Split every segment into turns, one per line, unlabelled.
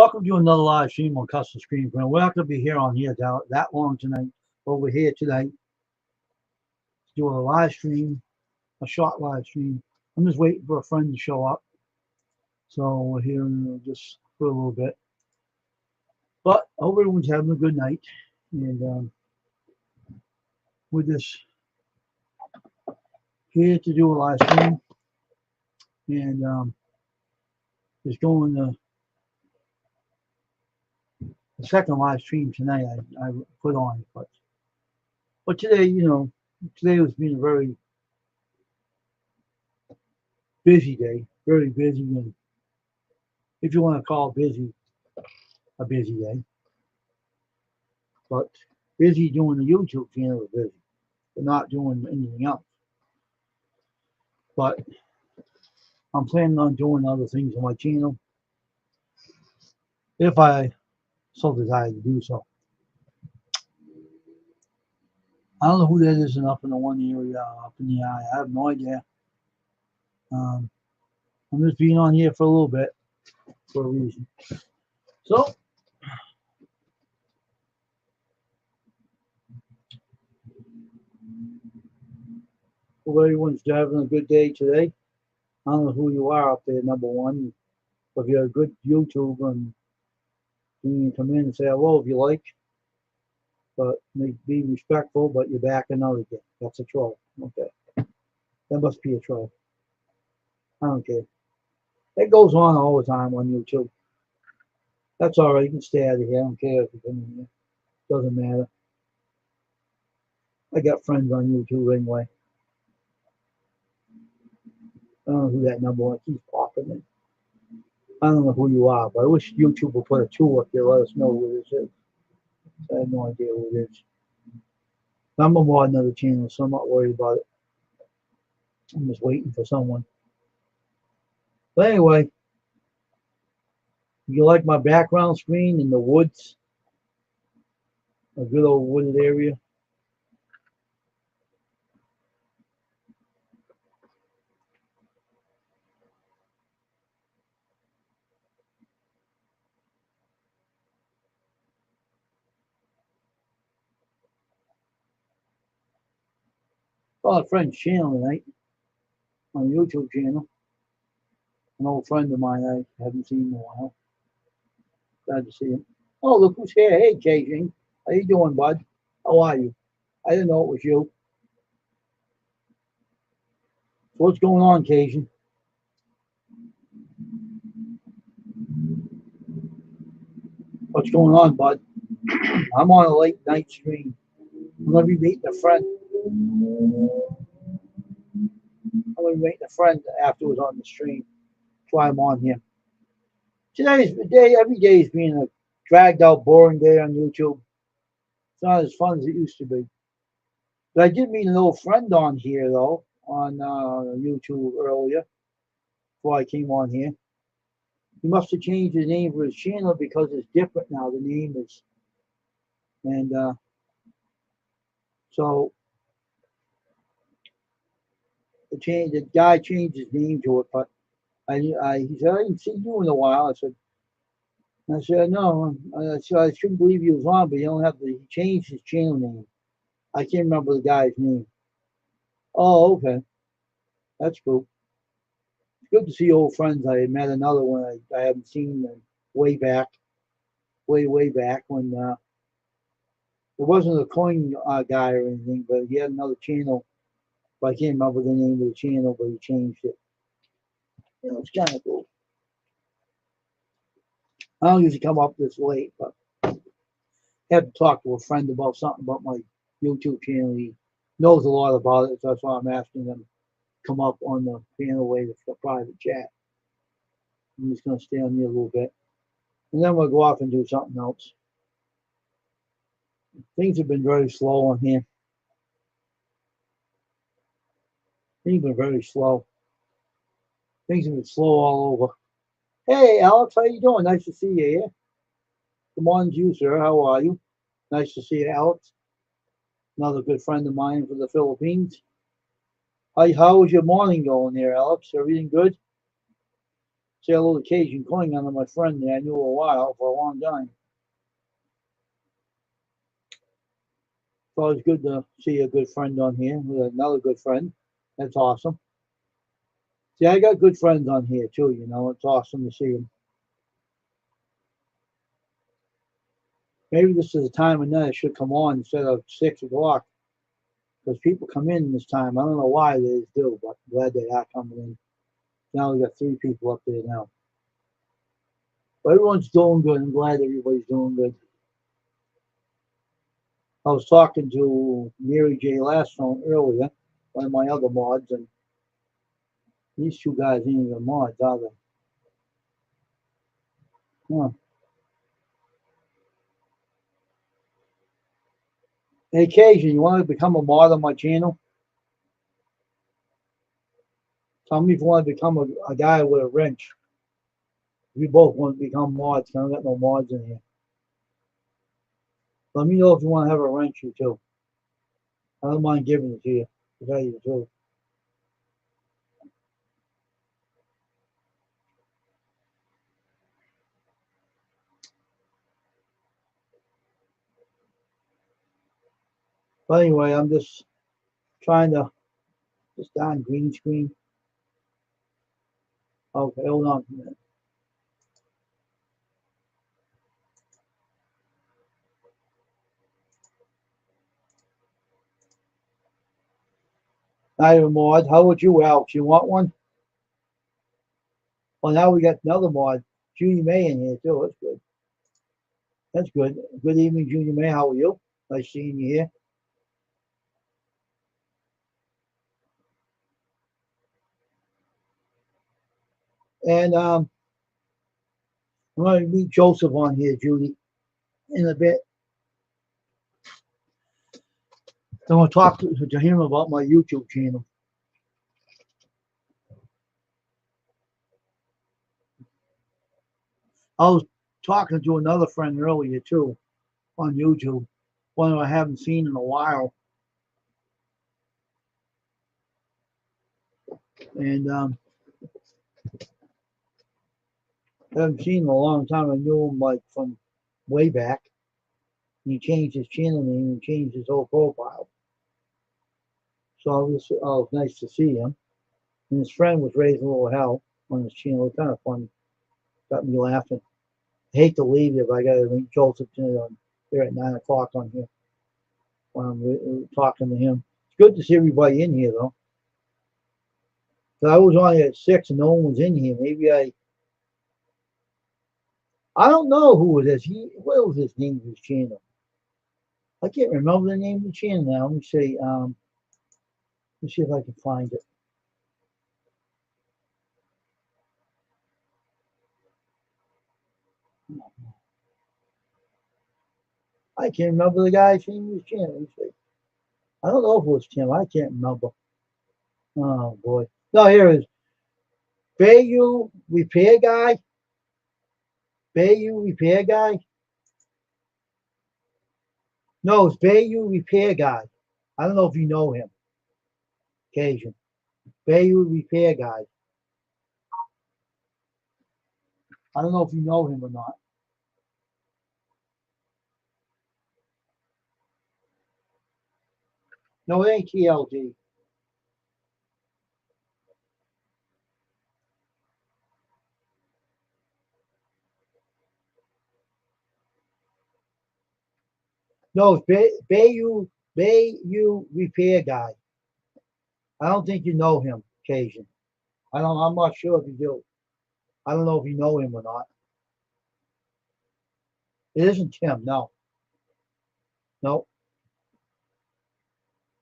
Welcome to another live stream on Custom Screen Print. We're not going to be here on here that long tonight. Over here tonight, doing a live stream, a short live stream. I'm just waiting for a friend to show up. So we're here just for a little bit. But I hope everyone's having a good night. And we're just here to do a live stream. And just doing the second live stream tonight I put on. But today, today was being a very busy day, very busy, and if you want to call busy a busy day, but busy doing the YouTube channel is busy, but not doing anything else. But I'm planning on doing other things on my channel if I so desire to do so. I don't know who that is up in the one area up in the eye. I have no idea. I'm just being on here for a little bit for a reason. So hope everyone's having a good day today. I don't know who you are up there, number one. If you're a good YouTuber, and you can come in and say hello if you like, but be respectful, but you're backing out again. That's a troll. Okay. That must be a troll. I don't care. It goes on all the time on YouTube. That's all right. You can stay out of here. I don't care if you come in here. Doesn't matter. I got friends on YouTube anyway. I don't know who that number one keeps popping in. I don't know who you are, but I wish YouTube would put a 2 up there. Let us know who this is. I have no idea who it is. I'm on another channel, so I'm not worried about it. I'm just waiting for someone. But anyway, you like my background screen in the woods, a good old wooded area. Saw a friend's channel tonight on the YouTube channel. An old friend of mine I haven't seen in a while. Glad to see him. Oh, look who's here. Hey, Cajun. How you doing, bud? How are you? I didn't know it was you. So what's going on, Cajun? What's going on, bud? I'm on a late night stream. I'm going to be meeting a friend. I'm going to be meeting a friend afterwards on the stream. That's why I'm on here. Today's the day. Every day is being a dragged out, boring day on YouTube. It's not as fun as it used to be. But I did meet an old friend on here, though, on YouTube earlier, before I came on here. He must have changed the name for his channel because it's different now. The name is. And so the guy changed his name to it, but he said, I didn't see you in a while. I said, no. I shouldn't believe he was on, but he changed his channel name. I can't remember the guy's name. Oh, okay. That's cool. It's good to see old friends. I met another one I haven't seen way back when it wasn't a coin guy or anything, but he had another channel. But I can't remember the name of the channel, but he changed it. It's kind of cool. I don't usually come up this late, but I had to talk to a friend about something about my YouTube channel. He knows a lot about it, so that's why I'm asking them to come up on the panel way for private chat. I'm just going to stay on here a little bit. And then we'll go off and do something else. Things have been very slow on here. Things have been very slow. Things have been slow all over. Hey, Alex, how you doing? Nice to see you here. Good morning to you, sir. How are you? Nice to see you, Alex. Another good friend of mine from the Philippines. How was your morning going there, Alex? Everything good? Say hello to Cajun Klingon and my friend there. I knew a while for a long time. It's always good to see a good friend on here. We got another good friend. That's awesome. See, I got good friends on here too, you know. It's awesome to see them. Maybe this is the time of night I should come on instead of 6 o'clock. Because people come in this time. I don't know why they do, but I'm glad they are coming in. Now we got 3 people up there now. But everyone's doing good. I'm glad everybody's doing good. I was talking to Mary J. Lastone earlier, one of my other mods, and these 2 guys ain't even mods, are they? Huh. Hey, Cajun, you want to become a mod on my channel? Tell me if you want to become a guy with a wrench. We both want to become mods. I don't got no mods in here. Let me know if you want to have a wrench, you too. I don't mind giving it to you, to tell you the truth. But anyway, I'm just trying to, this darn green screen. Okay, hold on a minute. Not even mod. How about you, Alex? You want one? Well, now we got another mod, Judy May in here too. That's good. That's good. Good evening, Judy May. How are you? Nice seeing you here. And I'm going to meet Joseph on here, Judy, in a bit. I'm going to talk to him about my YouTube channel. I was talking to another friend earlier too on YouTube, one I haven't seen in a while. And I haven't seen him in a long time. I knew him like from way back. He changed his channel name and changed his whole profile. So it was nice to see him. And his friend was raising a little hell on his channel. It was kind of funny. Got me laughing. I hate to leave you, but I got to meet Joseph on here at 9 o'clock on here when I'm talking to him. It's good to see everybody in here, though. I was on at 6 and no one was in here. Maybe I don't know who it is. What was his name of his channel? I can't remember the name of the channel now. Let me see. Let's see if I can find it. I can't remember the guy's name of his channel. Let me see. I don't know if it was Tim. I can't remember. Oh boy. No, here it is. Bayou Repair Guy. Bayou Repair Guy. No, it's Bayou Repair Guy. I don't know if you know him. Cajun. Bayou Repair Guy. I don't know if you know him or not. No, it ain't TLD. No, it's Bayou Repair Guy. I don't think you know him, Cajun. I'm not sure if you do. I don't know if you know him or not. It isn't Tim, no. No.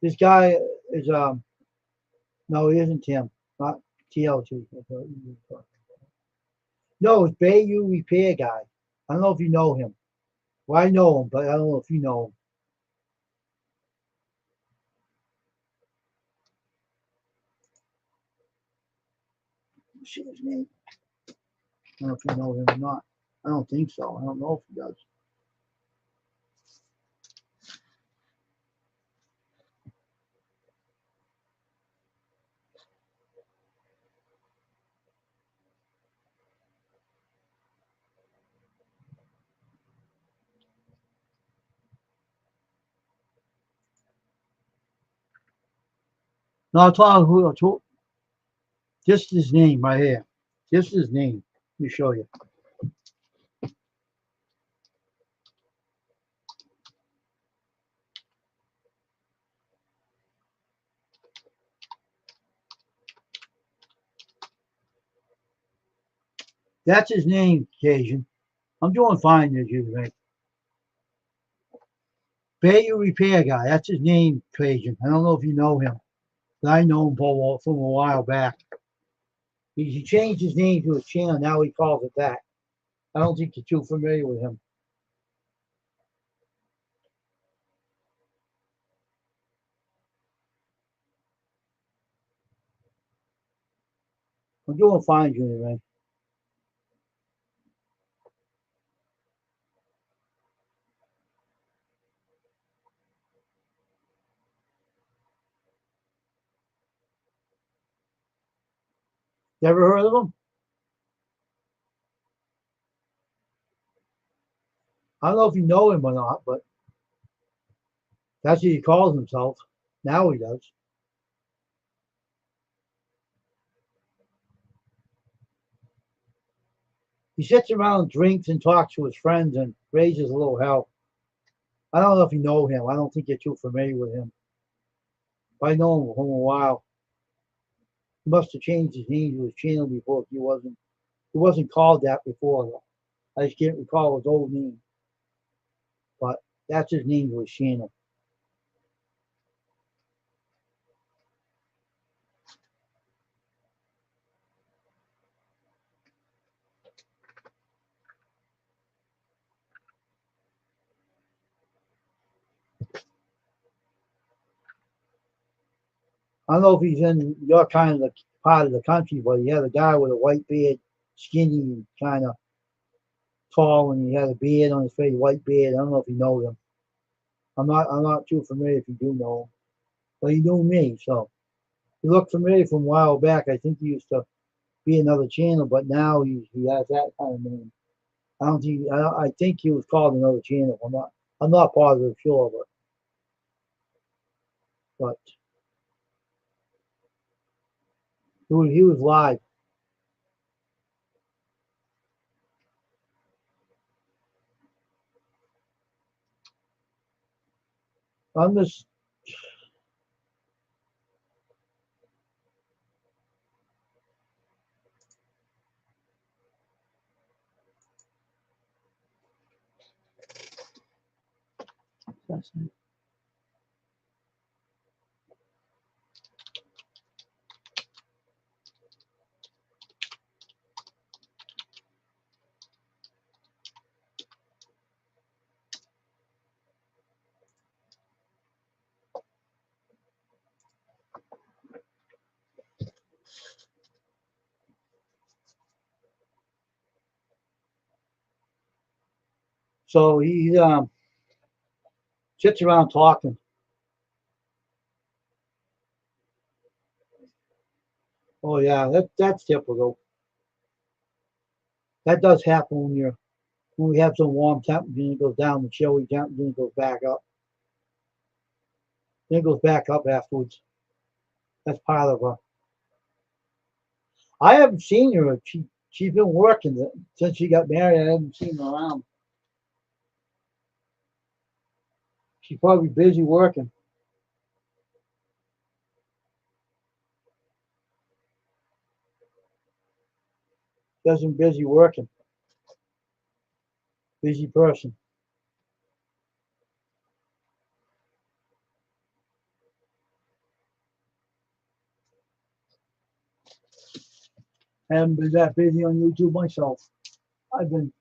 This guy is no, it isn't Tim. Not TLT. No, it's Bayou Repair Guy. I don't know if you know him. Well, I know him, but I don't know if you know him. See his name? I don't know if you know him or not. I don't think so. I don't know if he does. No, I told who I told. This is his name right here. This is his name. Let me show you. That's his name, Cajun. I'm doing fine as you think. Bayou Repair Guy. That's his name, Cajun. I don't know if you know him, but I know him from a while back. He changed his name to his channel. Now he calls it that. I don't think you're too familiar with him. I'm doing fine, Junior man. You ever heard of him? I don't know if you know him or not, but that's what he calls himself. Now he does. He sits around, drinks, and talks to his friends and raises a little hell. I don't know if you know him. I don't think you're too familiar with him. But I know him from a while. He must have changed his name to his channel before. He wasn't called that before. I just can't recall his old name. But that's his name to his channel. I don't know if he's in your kind of the part of the country, but he had a guy with a white beard, skinny and kind of tall, and he had a beard on his face, white beard. I don't know if you know him. I'm not too familiar if you do know him, but he knew me, so he looked familiar from a while back. I think he used to be another channel, but now he has that kind of name. I don't think I think he was called another channel. I'm not positive sure, but he was live. I'm just so he sits around talking. Oh yeah, that's typical. That does happen when we have some warm temperature and it goes down to chilly temperature and it goes back up. Then it goes back up afterwards. That's part of her. I haven't seen her. She's been working since she got married. I haven't seen her around. She's probably busy working. Doesn't busy working. Busy person. I haven't been that busy on YouTube myself. I've been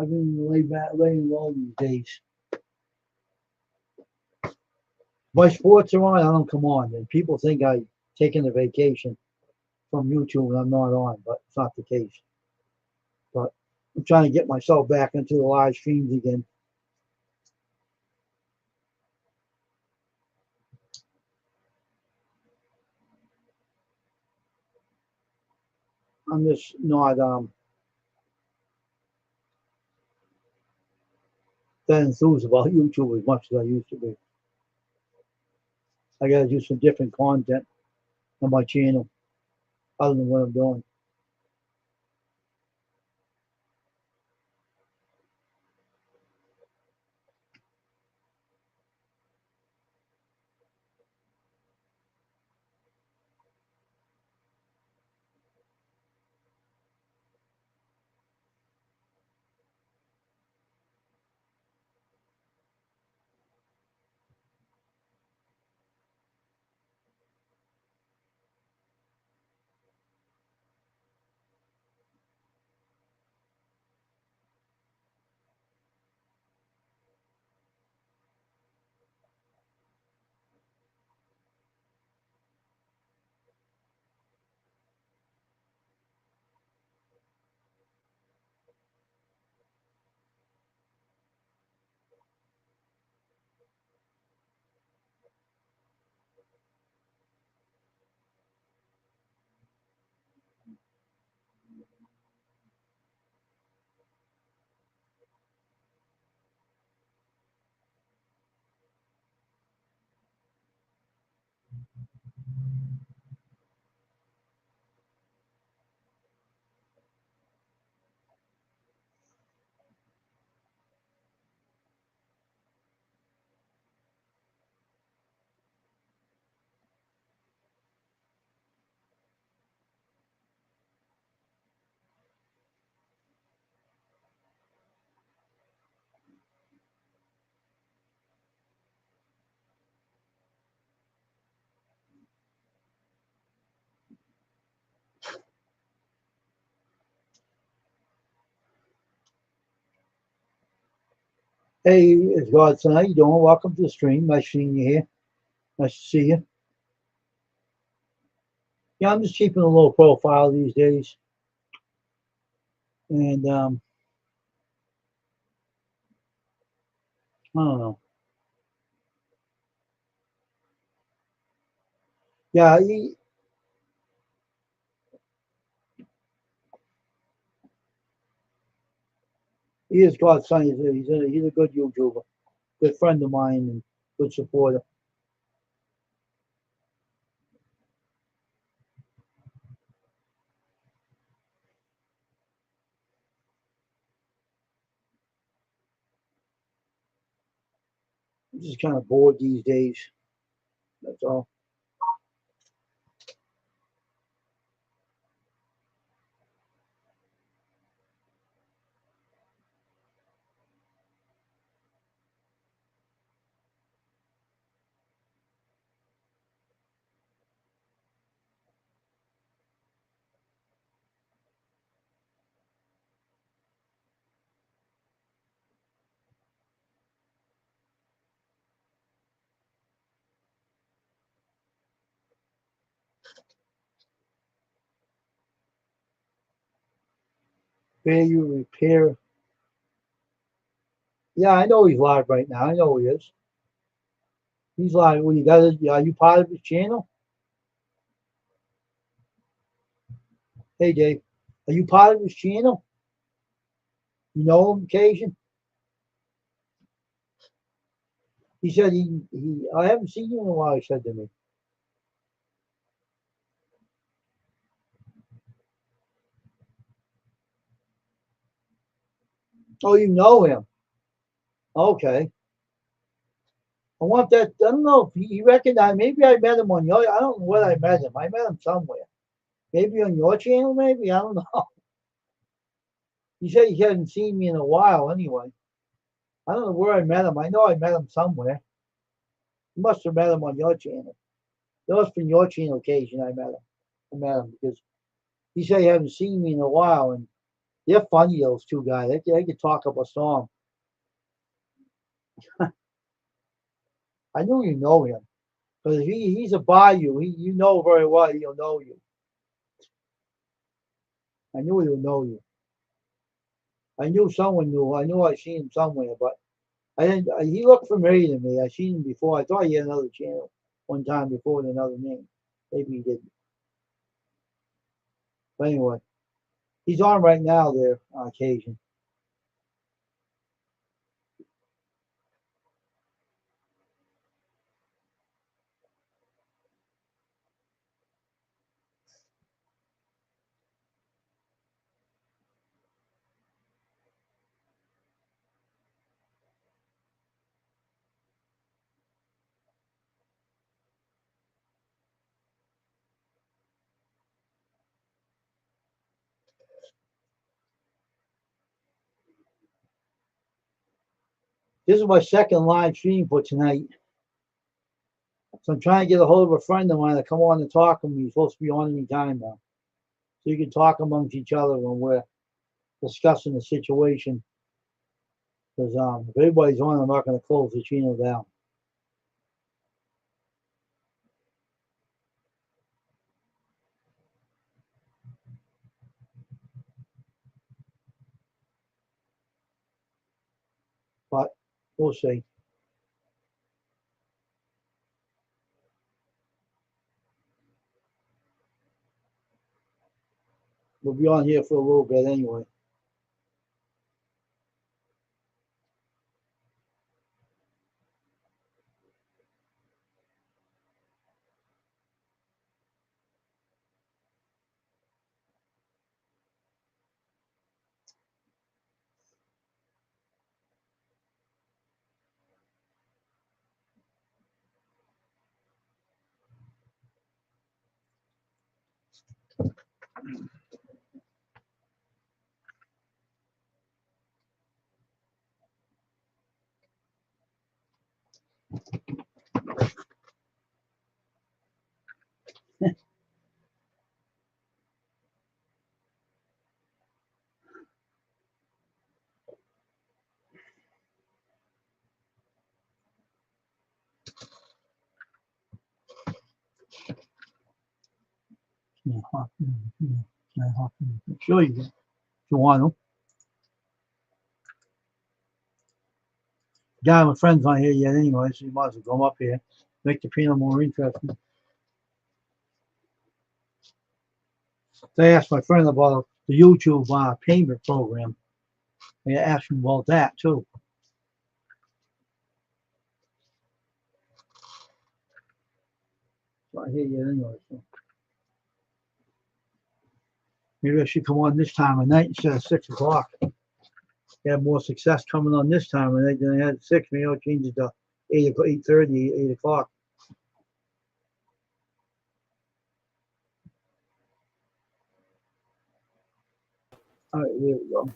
I've been laying low these days. My sports are on. I don't come on, and people think I taking a vacation from YouTube and I'm not on, but it's not the case. But I'm trying to get myself back into the live streams again. I'm just not that enthused about YouTube as much as I used to be. I gotta do some different content on my channel other than what I'm doing. Hey, it's Godson. How you doing? Welcome to the stream. Nice seeing you here. Nice to see you. Yeah, I'm just keeping a low profile these days. And I don't know. Yeah, he is Godson. He's a good YouTuber, good friend of mine, and good supporter. I'm just kind of bored these days. That's all. Where you repair. Yeah, I know he's live right now. I know he is. He's live. Well, you got it. Are you part of his channel? Hey, Dave. Are you part of his channel? You know him occasion? He said I haven't seen you in a while, he said to me. Oh, you know him. Okay. I want that. I don't know if he recognized. Maybe I met him on your. I don't know where I met him. I met him somewhere. Maybe on your channel. Maybe I don't know. He said he hadn't seen me in a while. Anyway, I don't know where I met him. I know I met him somewhere. You must have met him on your channel. It must be your channel occasion. I met him. I met him because he said he hadn't seen me in a while, and they're funny. Those two guys. They could talk up a storm. I knew you know him because he's a bayou. You know very well. He'll know you. I knew he'll know you. I knew someone knew. I knew I seen him somewhere, but I didn't. He looked familiar to me. I seen him before. I thought he had another channel one time before with another name. Maybe he didn't. But anyway, he's on right now there on occasion. This is my second live stream for tonight. So I'm trying to get a hold of a friend of mine to come on and talk with me. He's supposed to be on any time now. So you can talk amongst each other when we're discussing the situation. Because if everybody's on, I'm not going to close the channel down. But we'll see. We'll be on here for a little bit anyway. Sure you can. If you want to. Guy, my friend's not here yet anyway, so you might as well come up here. Make the panel more interesting. They asked my friend about the YouTube payment program. They asked him about that too. So I hear you anyway. So. Maybe I should come on this time of night instead of 6 o'clock. They have more success coming on this time of night than they had at 6. Maybe I'll change it to 8:30, 8 o'clock. All right, there we go.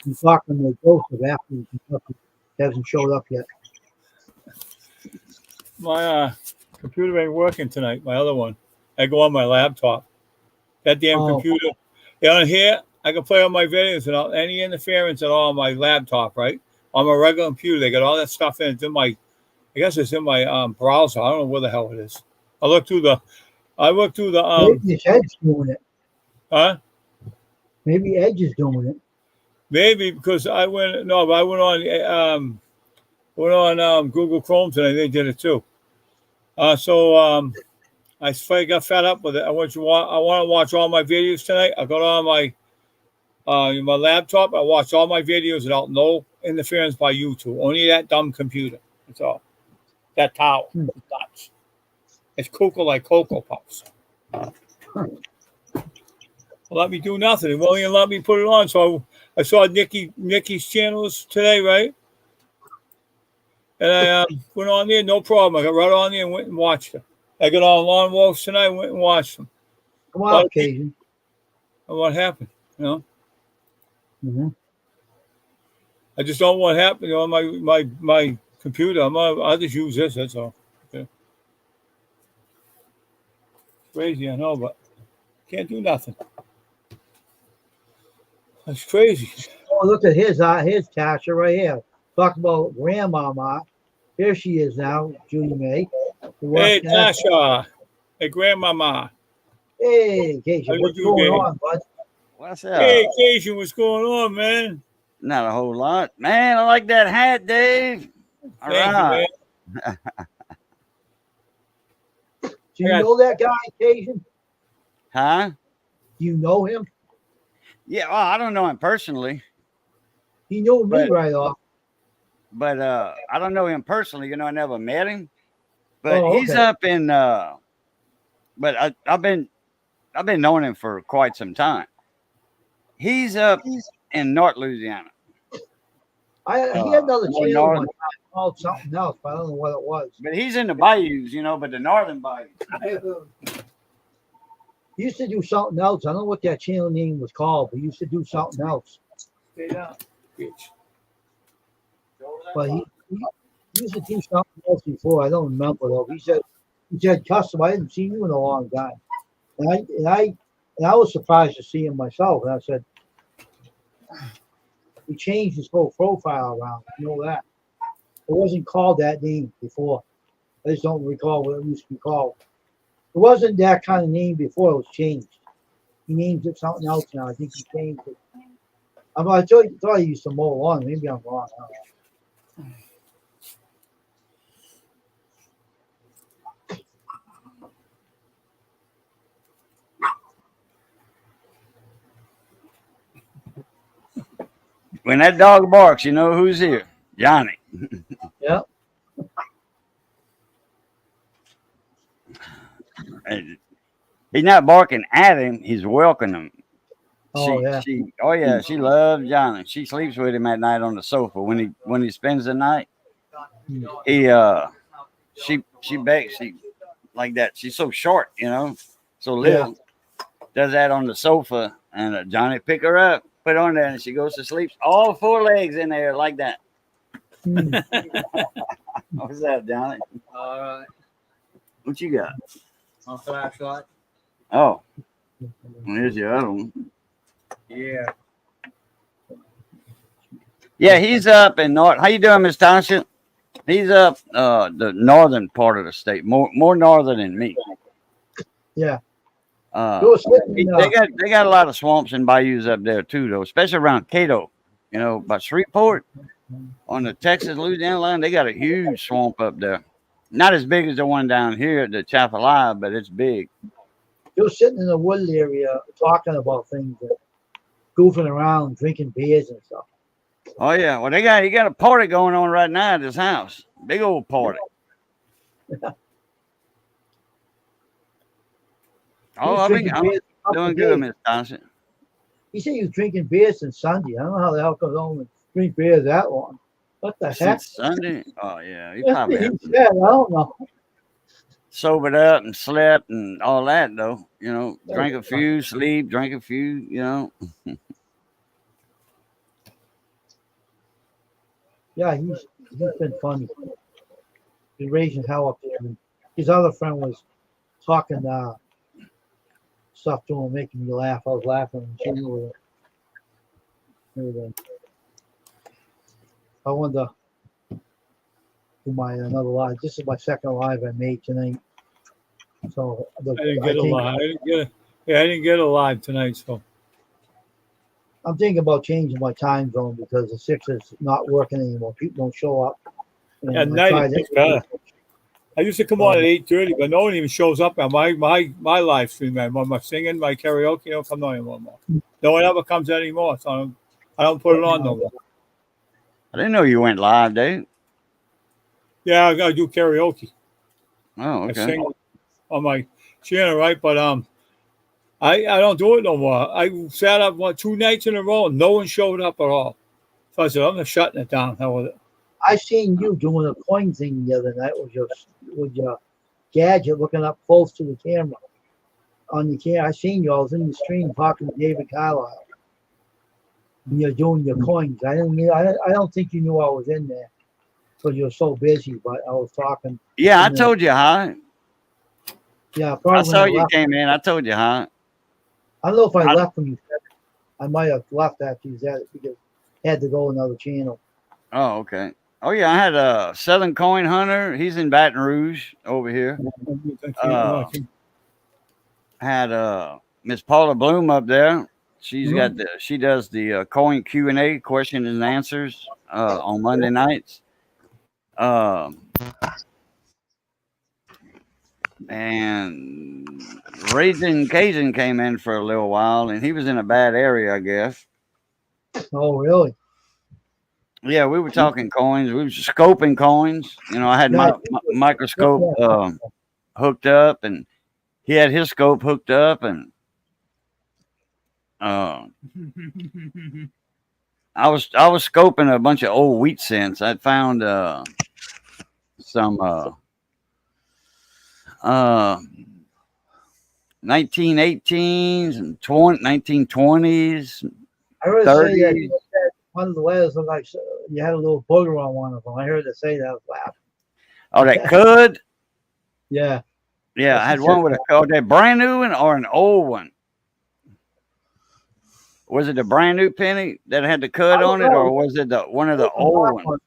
I'm talking to Joseph after he hasn't showed up yet.
My computer ain't working tonight, my other one. I go on my laptop. That damn computer. On here, I can play all my videos without any interference at all on my laptop, right? On my regular computer, they got all that stuff in it. It's in my, I guess it's in my browser. I don't know where the hell it is. I look through the
Maybe Edge's doing it.
Huh?
Maybe Edge is doing it.
Maybe because I went on Google Chrome today. They did it too. I got fed up with it. I want to watch all my videos tonight. I got on my laptop. I watch all my videos without no interference by YouTube. Only that dumb computer. That's all. That tower. Nuts. It's cuckoo like Cocoa Puffs. Let me do nothing. It won't even let me put it on. So I saw Nikki's channels today, right? And I went on there, no problem. I got right on there and went and watched it. I got on Lone Wolves tonight, went and watched them.
Come on, Cajun.
And what happened? You know?
Mm-hmm.
I just don't want what happened on my computer. I'll just use this, that's all. Okay. Crazy, I know, but can't do nothing. That's crazy.
Oh, look at his Tasha right here. Talk about grandmama. Here she is now, Julie May.
Hey, Tasha. Hey, grandmama.
Hey, Cajun. What's going on, bud?
What's up?
Hey, Cajun, what's going on, man?
Not a whole lot. Man, I like that hat, Dave. All right.
You, man.
Do you know that guy, Cajun?
Huh?
Do you know him?
Yeah, well, I don't know him personally.
He knew me right off.
But I don't know him personally. You know, I never met him. But he's up in but I've been knowing him for quite some time. He's up in North Louisiana.
He had another channel called something else, but I don't know what it was.
But he's in the bayous, you know, but the northern bayous.
He used to do something else. I don't know what that channel name was called, but he used to do something else.
Stay down. Bitch.
But he used to do something else before. I don't remember though. He said, "Custom, I didn't see you in a long time." And I was surprised to see him myself. And I said, he changed his whole profile around. You know that. It wasn't called that name before. I just don't recall what it used to be called. It wasn't that kind of name before. It was changed. He named it something else now. I think he changed it. I thought he used to mow lawn. Maybe I'm wrong. I don't know.
When that dog barks, you know who's here. Johnny.
Yeah.
And he's not barking at him, he's welcoming him.
Oh, yeah.
She loves Johnny. She sleeps with him at night on the sofa when he spends the night. She begs, she like that. She's so short, you know, so little. Does that on the sofa, and Johnny pick her up, put her on there, and she goes to sleep. All four legs in there like that. What's that, Johnny?
All right.
What you got?
A flashlight.
Oh, here's your other one.
Yeah.
Yeah, he's up in North. How you doing, Miss Township? He's up the northern part of the state, more northern than me.
Yeah.
They got a lot of swamps and bayous up there too, though, especially around Cato. You know, by Shreveport on the Texas-Louisiana line, they got a huge swamp up there. Not as big as the one down here at the Chapelai, but it's big.
You're sitting in the wood area talking about things, and goofing around, drinking beers and stuff.
Oh yeah, well you got a party going on right now at his house. Big old party. Oh, I'm doing good, Miss Thompson.
He said he was drinking beers since Sunday. I don't know how the hell goes on and drink beers that long. What the heck?
Since Sunday? Oh yeah, he
That's
probably
what he said. I don't know.
sobered up and slept and all that though. You know, drank a few, sleep, drank a few. You know.
Yeah, he's been funny. Been raising hell up there. And his other friend was talking stuff to him, making me laugh. I was laughing and she knew it. Everything. I wanted to do my another live. This is my second live I made tonight. So
I didn't get a live. I didn't get a live tonight, so
I'm thinking about changing my time zone because the 6 is not working anymore. People don't show up. And
at night it's better. I used to come on at 8:30, but no one even shows up on my live stream. Man, my singing, my karaoke, don't come on anymore. No one ever comes anymore, so I don't put it on no more.
I didn't know you went live, Dave.
Yeah, I gotta do karaoke.
Oh,
I
okay.
sing on my channel, right? But I don't do it no more. I sat up 2 nights in a row and no one showed up at all. So I said, I'm just shutting it down. Hell with it.
I seen you doing a coin thing the other night with your gadget looking up close to the camera. On the camera, I seen you. I was in the stream talking to David Carlisle. And you're doing your coins. I don't think you knew I was in there because you're so busy. But I was talking.
Yeah, I told you, huh?
Yeah, probably.
I saw you came in. I told you, huh?
I don't know if I left when you said it. I might have left after you said it because I had to go another channel.
Oh, okay. Oh yeah, I had a Southern Coin Hunter. He's in Baton Rouge over here. Had Miss Paula Bloom up there. She does the coin Q&A, question and answers on Monday nights. And Raging Cajun came in for a little while, and he was in a bad area, I guess.
Oh, really?
Yeah, we were talking coins. We were scoping coins. You know, I had my microscope hooked up, and he had his scope hooked up, and I was scoping a bunch of old wheat cents. I found some 1918s and 1920s,
I would say that one of the letters looked like you had a little booger on one of them. I heard her say that. I was laughing.
Oh, that could.
Yeah.
Yeah,
Well,
I
she
had
said
one with that brand new one or an old one. Was it the brand new penny that had the
I
cud
don't
on it,
know.
or was it one of the
It was a
old
black
ones?
one.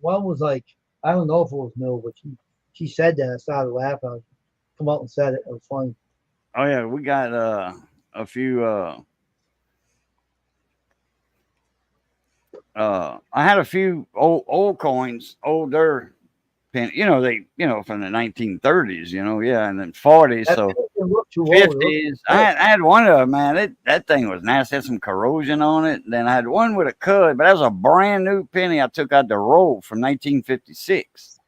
One was like, I don't know if it was new, but she said that. I started laughing. I come out and said it. It was funny.
Oh yeah, we got a few. I had a few old coins, older penny. From the 1930s. Yeah, and then 40s.
That
So
thing didn't look too old. It looked
50s. I had one of them, man. That thing was nasty. Had some corrosion on it. Then I had one with a cud, but that was a brand new penny I took out the roll from 1956.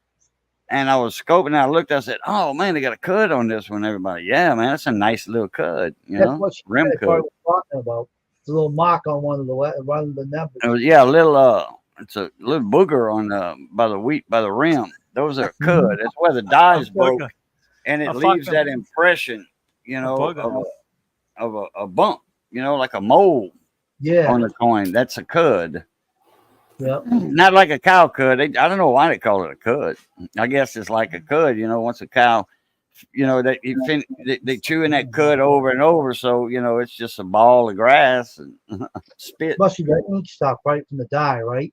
And I was scoping and I looked, I said, oh man, they got a cud on this one. Everybody, yeah, man, that's a nice little cud,
That's what she
rim
said,
cud.
was talking about. It's a little mark on one of the numbers.
It was, yeah, a little it's a little booger on by the rim. Those are cud. That's where the die's broke and it
A
leaves
fucker.
that impression,
bugger.
of a bump, like a mold
Yeah.
on the coin. That's a cud.
Yeah.
Not like a cow cud. I don't know why they call it a cud. I guess it's like a cud, once a cow, they chewing that cud over and over. So, it's just a ball of grass and spit.
Must be the ink stuff right from the dye, right?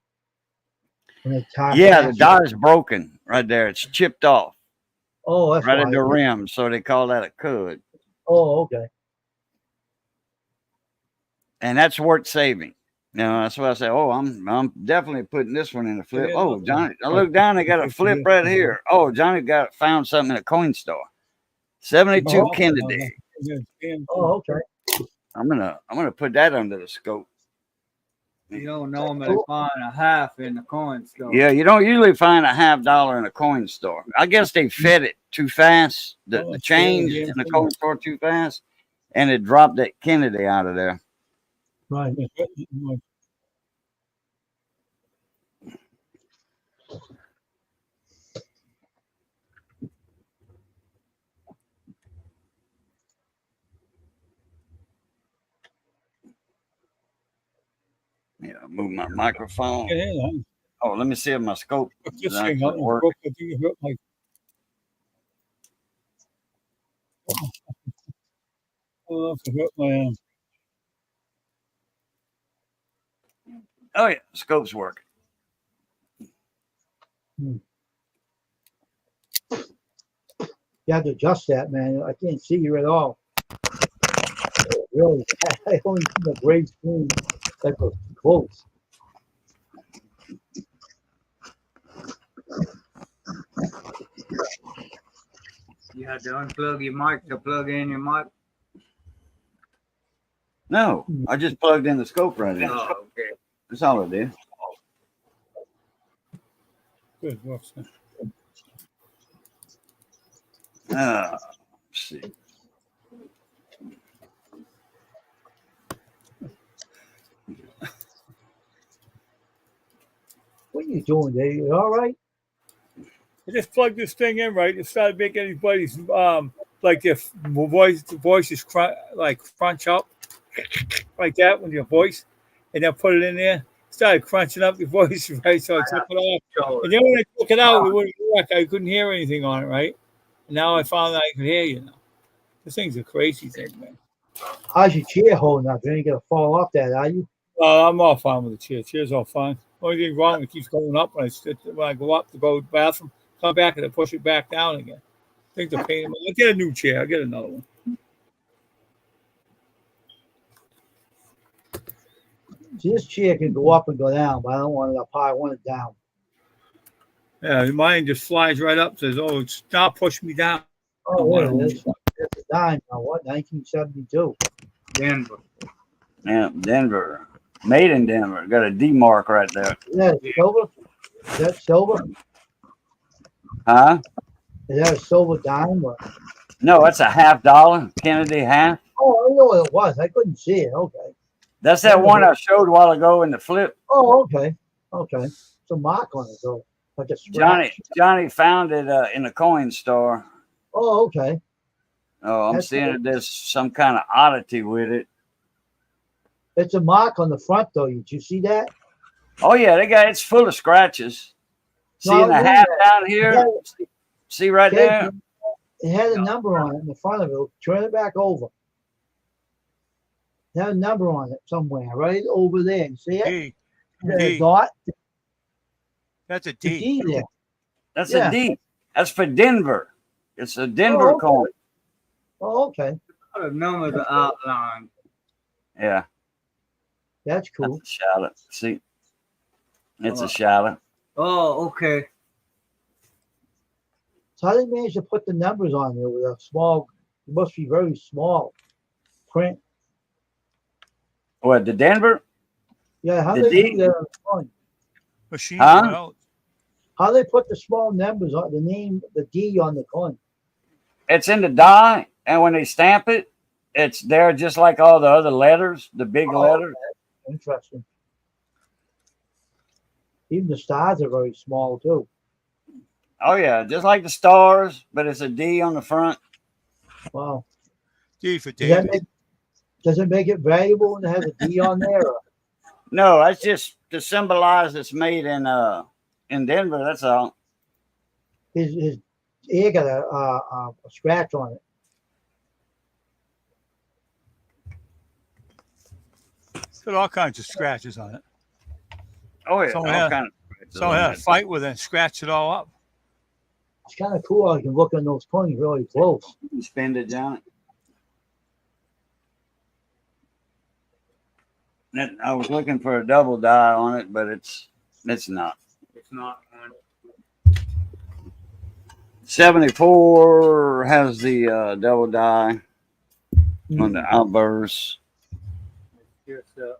When they
Yeah, the die is broken right there. It's chipped off
Oh, that's
right
why.
at the rim. So they call that a cud.
Oh, okay.
And that's worth saving. That's why I say, oh, I'm definitely putting this one in the flip. Oh, Johnny, I look down, they got a flip right here. Oh, Johnny found something in a coin store. 72 Kennedy.
Oh, okay.
I'm gonna put that under the scope.
You don't normally find a half in the coin store.
Yeah, you don't usually find a $50 in a coin store. I guess they fed it too fast, the change in the coin store too fast, and it dropped that Kennedy out of there.
Right.
Yeah, move my microphone.
Yeah,
Oh, let me see if my scope
this
is
thing
actually
out.
working.
I think it hurt my. Oh, it hurt my.
Oh yeah, scope's working.
You have to adjust that, man. I can't see you at all. Really, I only see the gray screen that goes close.
You had to unplug your mic to plug in your mic.
No, I just plugged in the scope right now.
Oh, okay.
That's all it did.
Good. Works.
Let's see.
What are you doing, Dave? You all right?
I just plugged this thing in right. It started making anybody's like if voices crunch up like that when your voice, and then put it in there. Started crunching up your voice, right? So I took it off, and then when I took it out, it wouldn't work. I couldn't hear anything on it, right? And now I found that I could hear you now. This thing's a crazy thing, man.
How's your chair holding up? You ain't gonna fall off that, are you?
I'm all fine with the chair. Chair's all fine. Only thing wrong, it keeps going up when I go up to go to the bathroom, come back and then push it back down again. I think the pain. I'll get a new chair. I'll get another one.
See, this chair can go up and go down, but I don't want it up high. I want it down.
Yeah, mine just flies right up. Says, "Oh, it's not push me down."
Oh, there it is. It's a dime now. What? 1972.
Denver.
Yeah, Denver. Made in Denver. Got a D mark right there.
Is that silver? Is that silver?
Huh?
Is that a silver dime? Or?
No, that's a $50. Kennedy half.
Oh, I know what it was. I couldn't see it. Okay.
That's that one I showed a while ago in the flip.
Oh, okay. Okay. It's a mark on it, though. Like a scratch.
Johnny found it in a coin store.
Oh, okay.
Oh, I'm
That's
seeing
cool.
that there's some kind of oddity with it.
It's a mark on the front, though. Did you see that?
Oh yeah, it's full of scratches. See
No,
in the
it
half
is.
down here? See right
Okay,
there?
it had a number on it in the front of it. Turn it back over. It had a number on it somewhere, right over there. You see it?
D.
The
D.
dot,
That's a
the
D.
D there.
That's
Yeah.
a D. That's for Denver. It's a Denver
Oh, okay.
coin.
Oh, okay.
The numbers are outlined.
Yeah,
That's
that's
cool.
a Charlotte. See, it's a
Oh.
Charlotte.
Oh, okay.
So how did they manage to put the numbers on there with a small, it must be very small print.
What, the Denver?
Yeah, how
The
they
D?
do that on the coin?
Machine
Huh?
went out.
How they put the small numbers on the name, the D on the coin?
It's in the die, and when they stamp it, it's there just like all the other letters, the big
Oh,
letters.
Interesting. Even the stars are very small too.
Oh yeah, just like the stars, but it's a D on the front.
Wow.
D for
Does that
David.
make, does it make it valuable when it has a D on there? Or
No, that's just to symbolize it's made in Denver. That's all.
his ear got a scratch on it.
Got all kinds of scratches on it.
Oh yeah,
Someone
all
had-
kind of.
Someone had a fight with it and scratched it all up.
It's kind of cool how you can look on those coins really close.
Spend it, John. I was looking for a double die on it, but it's not.
It's not one.
74 has the double die on the outburst.
It's just a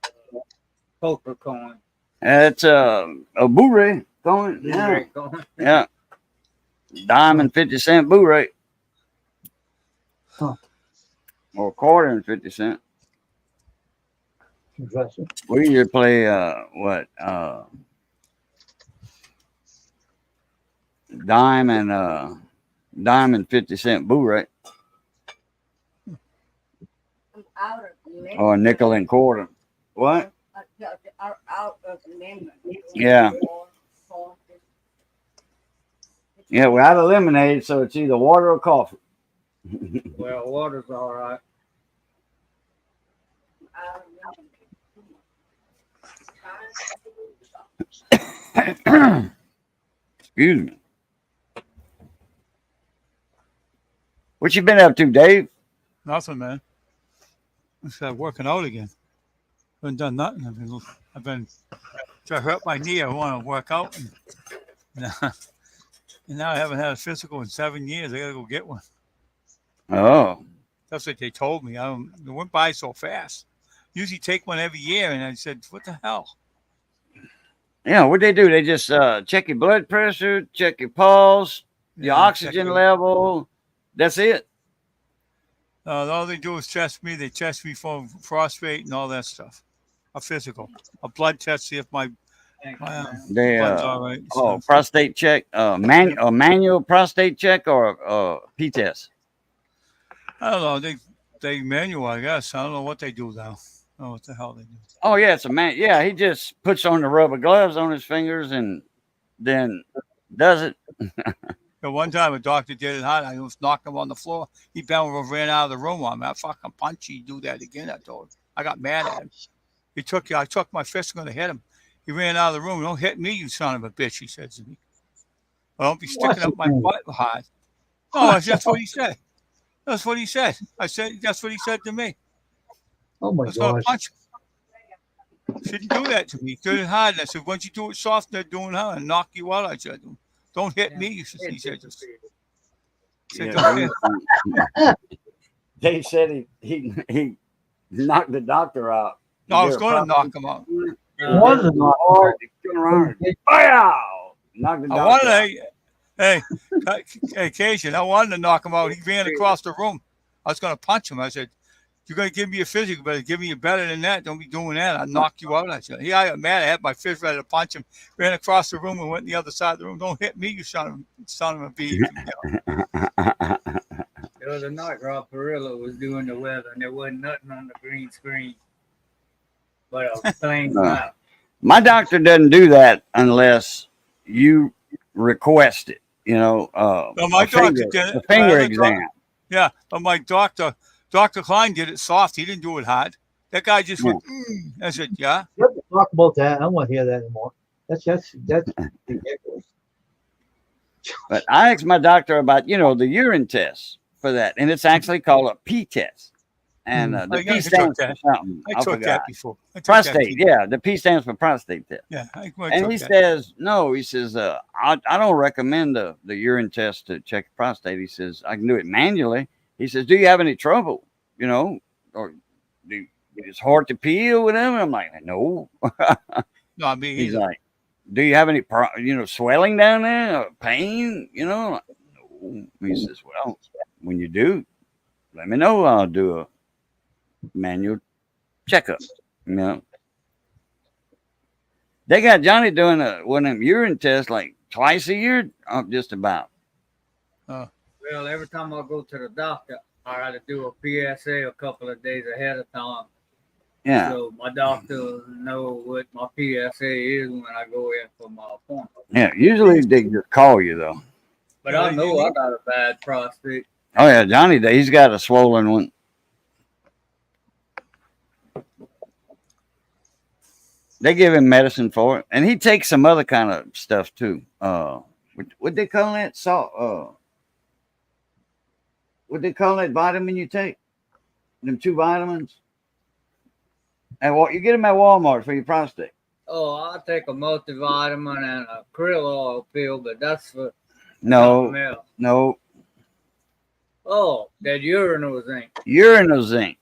poker coin.
It's a Blu-ray coin. Yeah,
Blu-ray coin.
yeah. Diamond 50-cent Blu-ray.
Huh.
Or quarter and 50 cent.
Interesting.
We usually play dime and 50-cent Blu-ray or nickel and quarter. What? Yeah. Yeah, we're out of lemonade, so it's either water or coffee.
Well, water's all right.
Excuse me. What you been up to, Dave?
Nothing, man. I started working out again. Haven't done nothing. I've been trying to hurt my knee. I want to work out. And now I haven't had a physical in 7 years. I got to go get one.
Oh,
That's what they told me. It went by so fast. Usually take one every year. And I said, what the hell?
yeah. What they do? They just check your blood pressure, check your pulse, your oxygen level. That's it.
All they do is test me. They test me for prostate and all that stuff. A physical, a blood test, see if my
They
blood's all right.
oh, prostate check, a manual prostate check or P test.
I don't know. They manual, I guess. I don't know what they do now. I don't know what the hell they do.
Oh yeah, it's a man. Yeah, he just puts on the rubber gloves on his fingers and then does it.
But one time a doctor did it hard. I was knocking him on the floor. He bent over, ran out of the room on me. I fucking punch you. Do that again. I told him. I got mad at him. I took my fist, going to hit him. He ran out of the room. Don't hit me, you son of a bitch, he said to me. Well, don't be sticking up my butt hard. Oh, that's what he said. That's what he said. I said, that's what he said to me.
Oh my
I was going to
gosh.
punch him. Shouldn't do that to me. He did it hard. And I said, once you do it soft, they're doing hard and knock you out. I said, don't hit me. He said,
They said he knocked the doctor out.
No, I was going to knock him out.
It wasn't not
Hard. Wow! Knocked the
I
doctor out.
wanted occasion. I wanted to knock him out. He ran across the room. I was going to punch him. I said, "You're going to give me a physical, but give me a better than that. Don't be doing that. I'll knock you out." I said, I got mad. I had my fist ready to punch him. Ran across the room and went the other side of the room. Don't hit me, you son of a bee.
The other night, Rob Perillo was doing the weather, and there wasn't nothing on the green screen but a plain map.
My doctor doesn't do that unless you request it. You know,
Well, my doctor did
a
it.
finger exam.
Yeah, but my doctor, Dr. Klein, did it soft. He didn't do it hard. That guy just went, I said, yeah.
You have to talk about that. I don't want to hear that anymore. That's ridiculous.
But I asked my doctor about, the urine test for that, and it's actually called a P test. And the
I
P
took
stands
that.
for something.
I took that before. I took that
Prostate,
too.
yeah. The P stands for prostate test.
Yeah, I
And
took
he
that.
says, no, he says, I don't recommend the urine test to check prostate. He says, I can do it manually. He says, do you have any trouble? Or it's hard to pee or whatever? I'm like, no.
No, me
He's
either.
like, do you have any, swelling down there or pain? Like, no. He says, well, when you do, let me know. I'll do a manual checkup. They got Johnny doing one of them urine tests like twice a year, just about.
Well, every time I go to the doctor, I got to do a PSA a couple of days ahead of time.
Yeah.
So my doctor know what my PSA is when I go in for my appointment.
Yeah. Usually they just call you though.
But I know I got a bad prostate.
Oh yeah, Johnny, he's got a swollen one. They give him medicine for it, and he takes some other kind of stuff too. What they call that? Salt. What they call that vitamin you take? Them 2 vitamins. And what you get them at Walmart for your prostate?
Oh, I take a multivitamin and a krill oil pill, but that's for
No,
else.
no.
Oh, that urinal zinc.
Urinal zinc.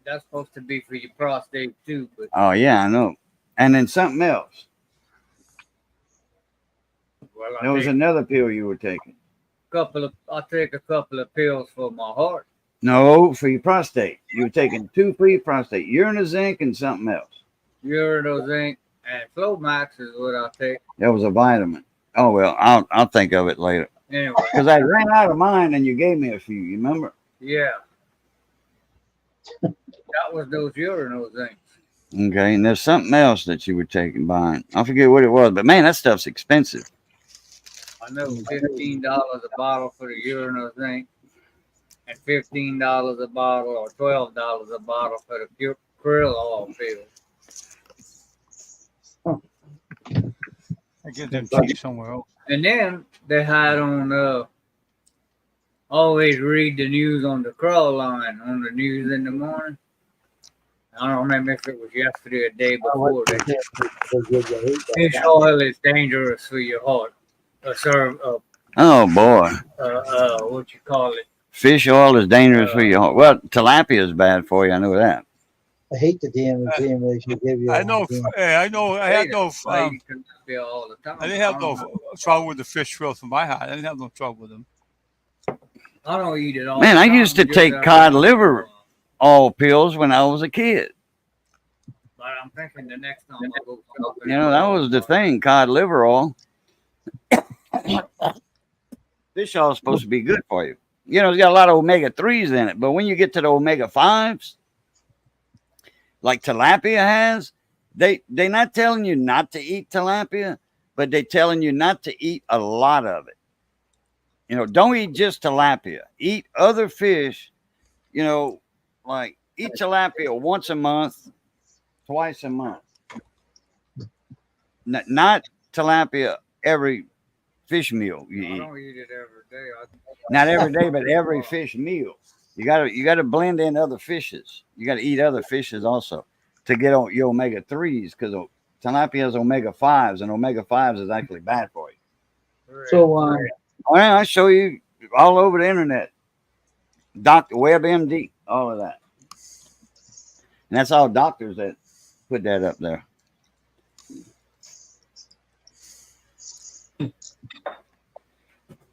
That's supposed to be for your prostate too, but
Oh yeah, I know. And then something else.
well,
There was another pill you were taking.
I take a couple of pills for my heart.
No, for your prostate. You were taking 2 for your prostate. Urinal zinc and something else.
Urinal zinc and Flomax is what I take.
That was a vitamin. Oh well, I'll think of it later.
Anyway,
Because I ran out of mine and you gave me a few. You remember?
yeah. That was those urinal zincs.
Okay, and there's something else that you were taking buying. I forget what it was, but man, that stuff's expensive.
I know $15 a bottle for the urinal zinc and $15 a bottle or $12 a bottle for the krill oil pill.
I get them cheap somewhere else.
And then they had on always read the news on the crawl line on the news in the morning. I don't remember if it was yesterday or the day before. Fish oil is dangerous for your heart.
Oh boy,
What you call it?
fish oil is dangerous for your heart. Well, tilapia is bad for you. I know that.
I hate the damn exam they should give you.
I know. I know. I had no.
All the time.
I didn't have no trouble with the fish filth in my heart. I didn't have no trouble with them.
I don't eat it all.
Man,
the
I
time,
used to
just
take
every
cod
once in a
liver
while.
oil pills when I was a kid.
But I'm thinking the next time I go shopping.
That was the thing, cod liver oil. Fish oil is supposed to be good for you. It's got a lot of omega-3s in it, but when you get to the omega-5s, like tilapia has, they're not telling you not to eat tilapia, but they're telling you not to eat a lot of it. Don't eat just tilapia. Eat other fish, like eat tilapia once a month, twice a month. Not tilapia every fish meal you
I
eat.
don't eat it every day.
Not every day, but every fish meal. You gotta blend in other fishes. You gotta eat other fishes also to get on your omega-3s, because tilapia has omega-5s, and omega-5s is actually bad for you.
So,
All right, I'll show you all over the internet. Dr. WebMD, all of that. And that's all doctors that put that up there.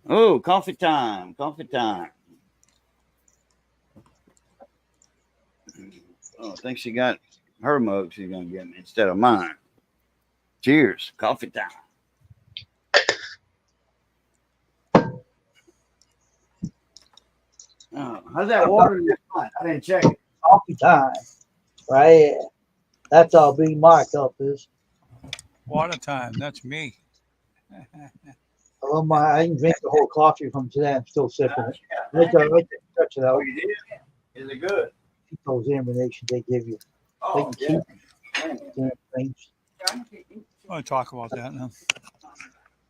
Oh, coffee time. Coffee time. Oh, I think she got her mug she's going to get me instead of mine. Cheers. Coffee time. Oh, how's that water in your pot? I didn't check it.
coffee time. Right here. That's all being marked up is.
Water time. That's me.
I didn't drink the whole coffee from today. I'm still sipping it. I like to touch it
Oh,
out.
you did? Is it good?
Keep those information they give you. They
Oh,
can
yeah.
keep damn things.
I want to talk about that now.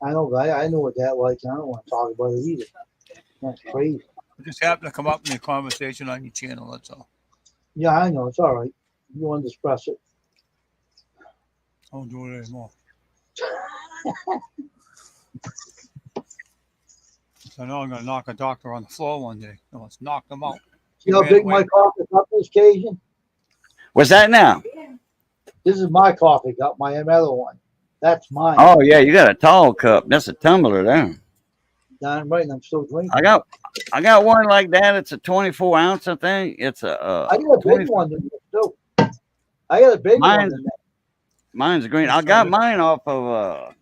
I know, I know what that like. I don't want to talk about it either. That's crazy.
It just happened to come up in the conversation on your channel. That's all.
Yeah, I know. It's all right. You want to express it.
I won't do it anymore. I know I'm going to knock a doctor on the floor one day. I must knock them out.
See how
Man,
big
wait.
my coffee cup is, Cajun?
What's that now?
This is my coffee cup, my other one. That's mine.
Oh yeah, you got a tall cup. That's a tumbler there.
Damn right, and I'm still drinking.
I got one like that. It's a 24 ounce, I think. It's a
I got a big
20
one than this too. I got a big one
Mine's-
than that.
mine's green. I got mine off of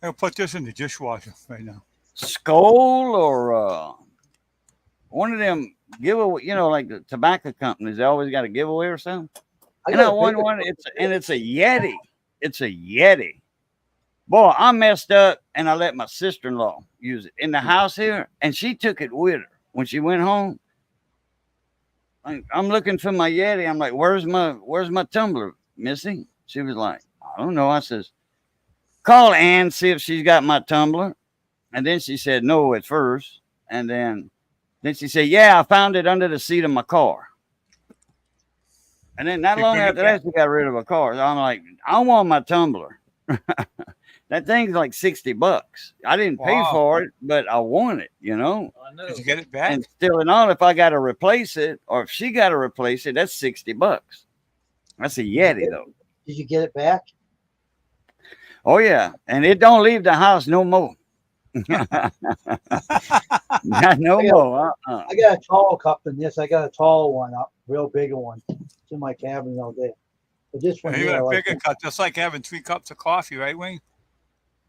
I'll put this in the dishwasher right now.
Skoal or one of them giveaway, like the tobacco companies, they always got a giveaway or something.
I
And
got
I
a
won
bigger
one. It's a Yeti. It's a Yeti. Boy, I messed up and I let my sister-in-law use it in the house here, and she took it with her when she went home. I'm looking for my Yeti. I'm like, where's my tumbler, Missy? She was like, I don't know. I says, call Ann, see if she's got my tumbler. And then she said no at first. And then she said, yeah, I found it under the seat of my car. And then not
You
long
bring it
after that, she got rid of her car. So I'm like, I want my tumbler. That thing's like $60. I didn't pay
Wow.
for it, but I want it,
I know.
Did you get it back?
And still and all, if I got to replace it or if she got to replace it, that's $60. That's a Yeti though.
Did you get it back?
Oh yeah, and it don't leave the house no more. Not no more.
I got a tall cup than this. I got a tall one up, real bigger one. It's in my cabinet out there. But this one
You
here,
got
I
a
like
bigger
it.
cup, just like having 3 cups of coffee, right, Wayne?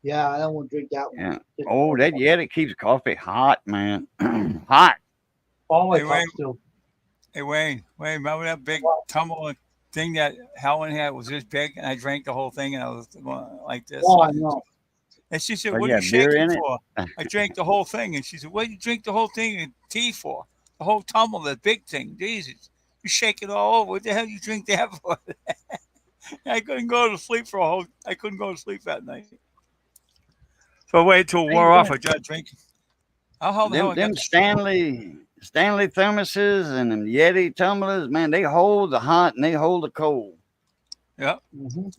Yeah, I don't want to drink that one.
Yeah.
Just-
Oh, that Yeti keeps coffee hot, man. Hot.
All my
Hey, Wayne.
cups do.
Hey, Wayne, remember that big tumbler thing that Helen had was this big, and I drank the whole thing, and I was going like this.
Oh, I know.
And she said,
Oh,
"What
you
are you
got beer
shaking
in it?"
for?" I drank the whole thing, and she said, "What do you drink the whole thing in tea for? The whole tumbler, that big thing, Jesus! You shake it all over. What the hell you drink that for?" I couldn't go to sleep I couldn't go to sleep that night. So I waited till it wore off. I started drinking. How the hell I got
Them
this-
Stanley thermoses and them Yeti tumblers, man, they hold the hot and they hold the cold.
Yeah.
Mhm.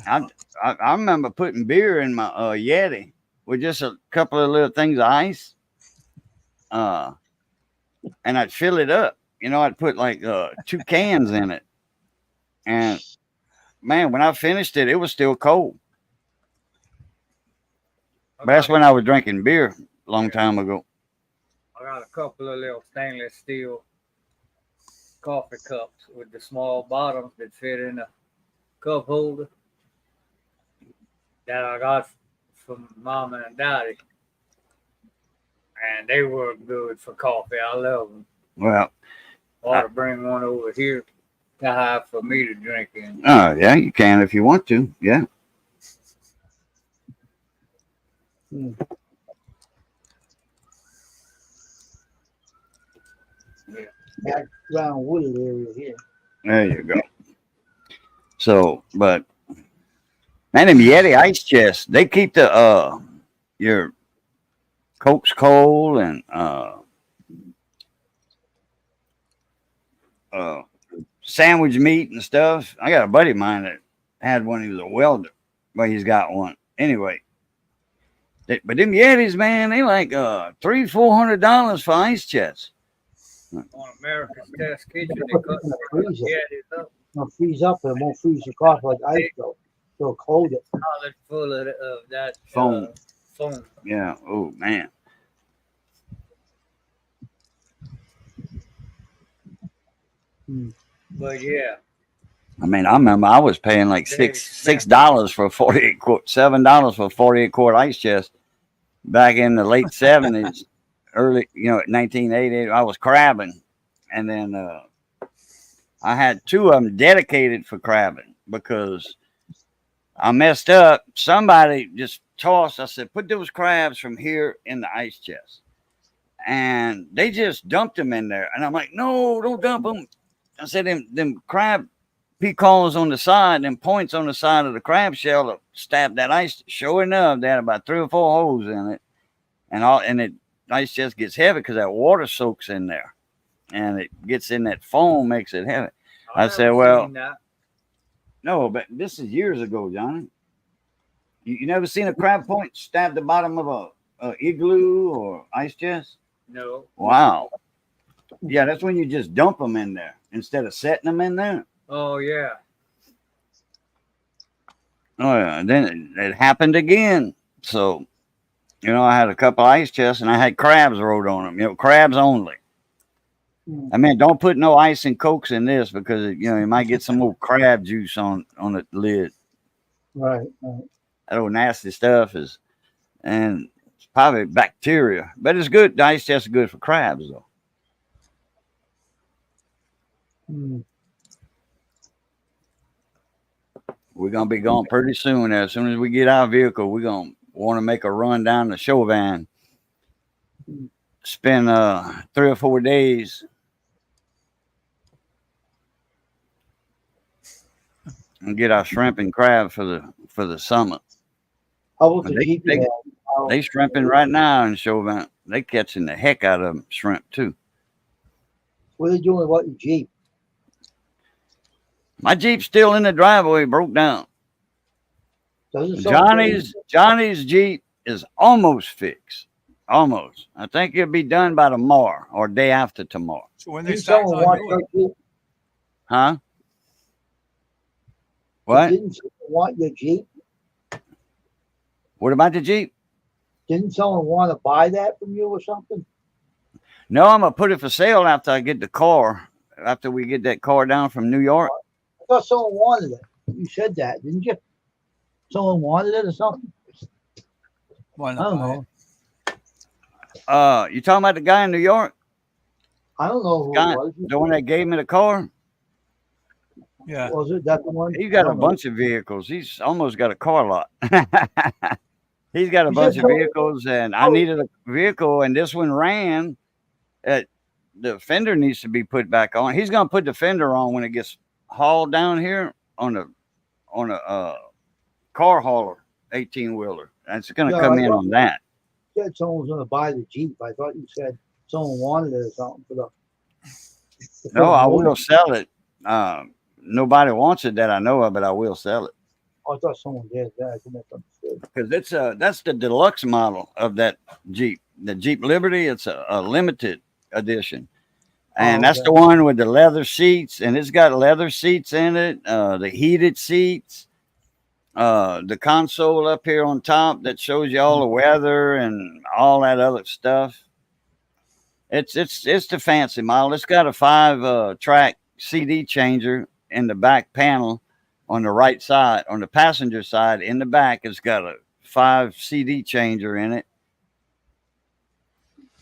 I remember putting beer in my Yeti with just a couple of little things of ice. And I'd fill it up. I'd put like 2 cans in it. And man, when I finished it, it was still cold. But that's when I was drinking beer a long time ago.
I got a couple of little stainless steel coffee cups with the small bottoms that fit in a cup holder that I got from Mom and Daddy. And they were good for coffee. I love them.
Well,
Ought to bring one over here to have for me to drink in.
yeah, you can if you want to. Yeah.
Background wooded area here.
There you go. So, but man, them Yeti ice chests, they keep the your Coke's cold and sandwich meat and stuff. I got a buddy of mine that had one. He was a welder, but he's got one anyway. But them Yetis, man, they like $300-400 for ice chests.
On America's Test Kitchen, they
Put
cut
this in the
the
freezer.
Yetis up,
It'll freeze up, but it won't freeze the coffee like ice though. It'll cold it.
solid full of that
Foam.
foam.
Yeah. Oh man.
But yeah,
I mean, I remember I was paying like $6 for a 48 quart, $7 for a 48 quart ice chest back in the late 70s, early, 1980. I was crabbing, and then I had 2 of them dedicated for crabbing because I messed up. Somebody just tossed. I said, put those crabs from here in the ice chest. And they just dumped them in there. And I'm like, no, don't dump them. I said, them crab pecans on the side, them points on the side of the crab shell stabbed that ice. Sure enough, they had about 3 or 4 holes in it. And it ice chest gets heavy because that water soaks in there. And it gets in that foam, makes it heavy. I said, well, no, but this is years ago, Johnny. You never seen a crab point stab the bottom of a igloo or ice chest?
No.
Wow. Yeah, that's when you just dump them in there instead of setting them in there.
Oh yeah.
Oh yeah. And then it happened again. So, I had a couple ice chests and I had crabs wrote on them. Crabs only. I mean, don't put no ice and cokes in this because you might get some old crab juice on the lid.
Right.
That old nasty stuff and it's probably bacteria, but it's good. The ice chest is good for crabs though.
Mm.
We're gonna be going pretty soon. As soon as we get our vehicle, we're gonna want to make a run down the Chauvin. Spend 3 or 4 days. And get our shrimp and crab for the summer.
How about the Jeep?
They shrimping right now in Chauvin. They catching the heck out of them shrimp too.
What are they doing about your Jeep?
My Jeep's still in the driveway, broke down. Johnny's Jeep is almost fixed. Almost. I think it'll be done by tomorrow or day after tomorrow.
So when they start on doing it,
huh? What?
Didn't someone want your Jeep?
What about the Jeep?
Didn't someone want to buy that from you or something?
No, I'm gonna put it for sale after I get the car. After we get that car down from New York.
I thought someone wanted it. You said that, didn't you? Someone wanted it or something?
why
I
not
don't
buy
know.
it?
You talking about the guy in New York?
I don't know who
Guy,
it was.
the one that gave me the car?
Yeah.
Was it that the one?
He's got
I
a
don't know.
bunch of vehicles. He's almost got a car lot. He's got a
You
bunch
said
of vehicles, and I needed a vehicle, and this one ran. The fender needs to be put back on. He's gonna put the fender on when it gets hauled down here on a car hauler 18-wheeler. That's gonna
Yeah,
come
I
in
thought-
on that.
You said someone was going to buy the Jeep. I thought you said someone wanted it or something for the.
No, I will sell it. Nobody wants it that I know of, but I will sell it.
Oh, I thought someone did that. I misunderstood.
Because that's the deluxe model of that Jeep. The Jeep Liberty, it's a limited edition. And that's
okay.
the one with the leather seats, and it's got leather seats in it, the heated seats, the console up here on top that shows you all the weather and all that other stuff. It's the fancy model. It's got a 5-track CD changer in the back panel on the right side. On the passenger side in the back, it's got a 5 CD changer in it.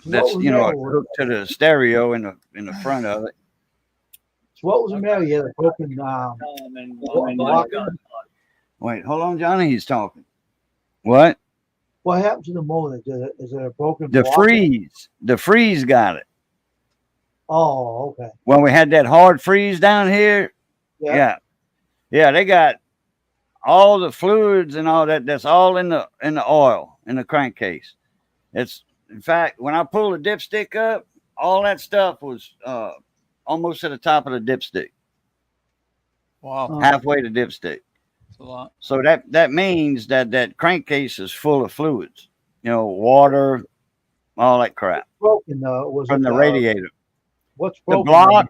That's
What was that?
hooked to the stereo in the front of it.
So what was the matter? You had a broken block.
Wait, hold on, Johnny. He's talking. What?
What happened to the motor? Is it a broken
The
block?
freeze. The freeze got it.
Oh, okay.
When we had that hard freeze down here.
Yeah.
Yeah, they got all the fluids and all that. That's all in the oil in the crankcase. It's in fact, when I pulled the dipstick up, all that stuff was almost to the top of the dipstick,
Wow.
halfway to dipstick.
That's a lot.
So that means that crankcase is full of fluids, water, all that crap
Broken though. Was
from
it,
the radiator.
What's
The
broken?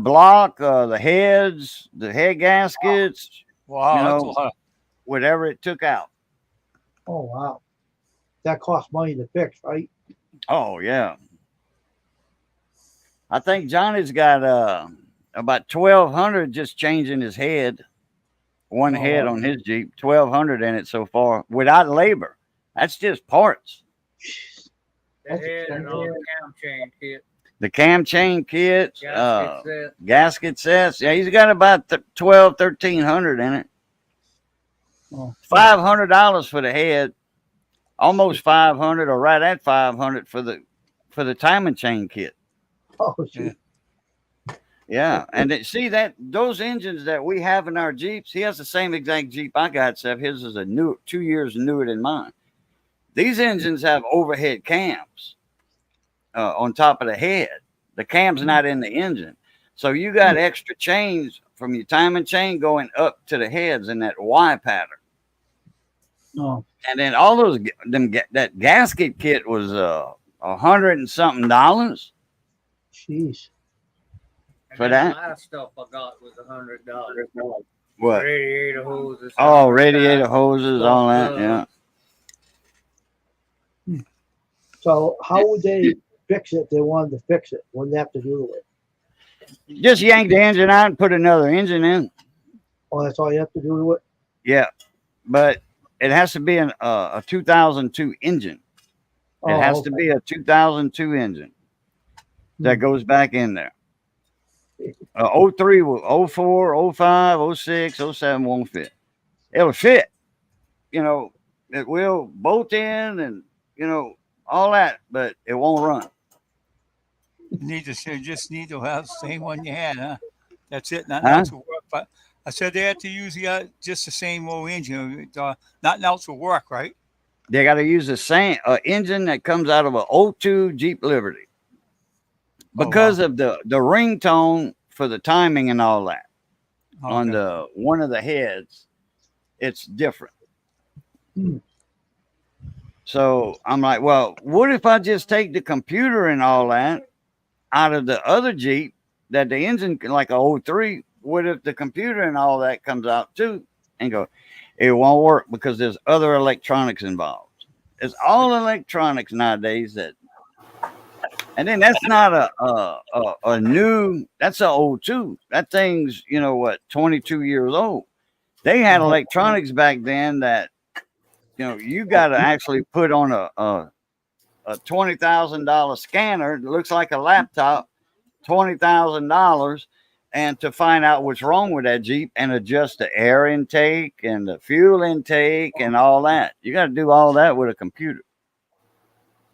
block, the heads, the head gaskets,
Wow. That's a lot.
whatever it took out.
Oh wow. That costs money to fix, right?
Oh yeah. I think Johnny's got about 1,200 just changing his head. One head on his Jeep, 1,200 in it so far without labor. That's just parts.
The head and all the cam chain kit.
The cam chain kits,
Gasket set.
gasket sets. Yeah, he's got about 1,200, 1,300 in it.
Oh,
$500 for the head, almost 500 or right at 500 for the timing chain kit.
oh shoot.
Yeah, and see that those engines that we have in our Jeeps, he has the same exact Jeep I got, except his is a 2 years newer than mine. These engines have overhead cams on top of the head. The cam's not in the engine, so you got extra chains from your timing chain going up to the heads in that Y pattern.
Oh,
And then all those that gasket kit was $100 and something.
jeez.
And
For
then
that?
the last stuff I got was $100.
What?
Radiator hoses.
Oh, radiator hoses, all that. Yeah.
So how would they fix it if they wanted to fix it? What do they have to do to it?
Just yank the engine out and put another engine in.
Oh, that's all you have to do to it?
Yeah, but it has to be a 2002 engine. It
Oh,
has to be a 2002 engine that goes back in there. 03, 04, 05, 06, 07 won't fit. It'll fit, you know, it will bolt in and, you know, all that, but it won't run.
Just need to have the same one you had, huh? That's it. Nothing
Huh?
else will work. But I said they had to use just the same old engine. Nothing else will work, right?
They got to use the same engine that comes out of a 02 Jeep Liberty because of the ringtone for the timing and all that.
Okay.
On the one of the heads, it's different. So I'm like, well, what if I just take the computer and all that out of the other Jeep that the engine like a 03? What if the computer and all that comes out too? And go, it won't work because there's other electronics involved. It's all electronics nowadays and then that's not a new, that's a 02. That thing's, 22 years old. They had electronics back then that, you got to actually put on a $20,000 scanner. It looks like a laptop, $20,000, and to find out what's wrong with that Jeep and adjust the air intake and the fuel intake and all that. You got to do all that with a computer.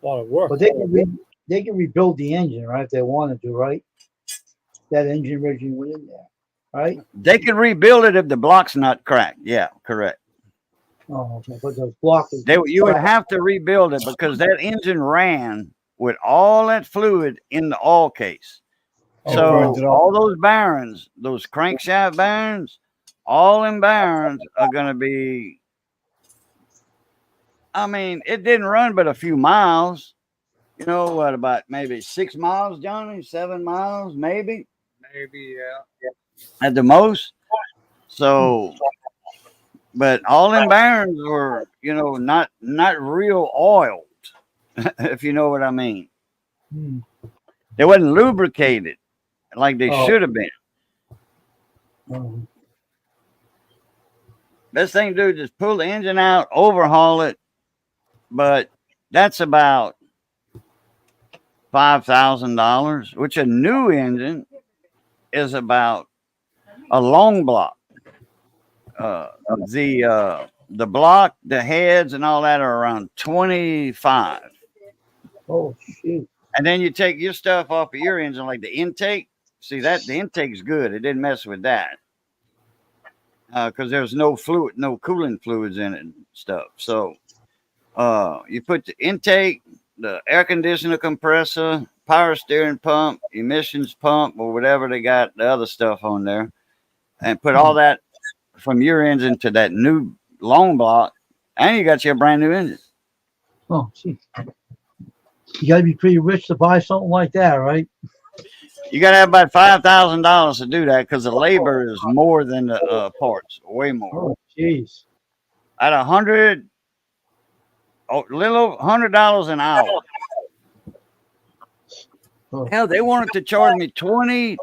A lot of work.
But they can rebuild the engine, right? If they wanted to, right? That engine originally went in there, right?
They can rebuild it if the block's not cracked. Yeah, correct.
Oh, okay. But those blocks.
You would have to rebuild it because that engine ran with all that fluid in the oil case. So all those bearings, those crankshaft bearings, all them bearings are going to be, I mean, it didn't run but a few miles. What, about maybe 6 miles, Johnny? 7 miles, maybe?
Maybe, yeah.
At the most. So, but all them bearings were, not real oiled, if you know what I mean. They wasn't lubricated like they should have been. Best thing to do is just pull the engine out, overhaul it, but that's about $5,000, which a new engine is about a long block. The block, the heads, and all that are around 25.
Oh shoot!
And then you take your stuff off of your engine, like the intake. See that the intake's good. It didn't mess with that because there's no fluid, no cooling fluids in it and stuff. So you put the intake, the air conditioner compressor, power steering pump, emissions pump, or whatever they got, the other stuff on there, and put all that from your engine to that new long block, and you got your brand new engine.
Oh, geez. You got to be pretty rich to buy something like that, right?
You got to have about $5,000 to do that because the labor is more than the parts, way more.
Oh, jeez.
At $100, little over $100 an hour.
Oh.
Hell, they wanted to charge me $2,200,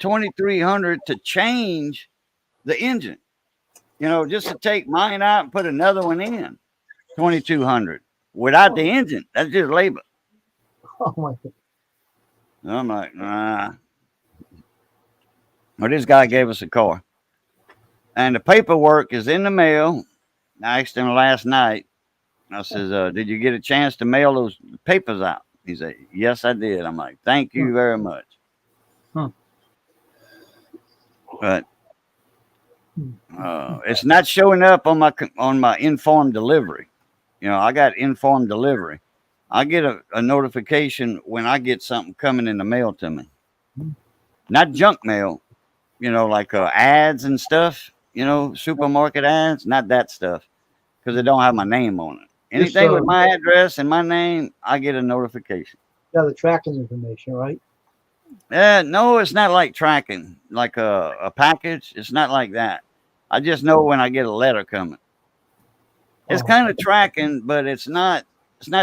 $2,300 to change the engine. Just to take mine out and put another one in. $2,200 without the engine. That's just labor.
Oh my God.
I'm like, nah. Well, this guy gave us a car. And the paperwork is in the mail. I asked him last night. I says, "Did you get a chance to mail those papers out?" He said, "Yes, I did." I'm like, "Thank you very much."
Huh.
But it's not showing up on my informed delivery. You know, I got informed delivery. I get a notification when I get something coming in the mail to me. Not junk mail, you know, like ads and stuff, you know, supermarket ads, not that stuff, because it don't have my name on it. Anything with my address and my name, I get a notification.
Yeah, the tracking information, right?
No, it's not like tracking, like a package. It's not like that. I just know when I get a letter coming. It's kind of tracking, but it's not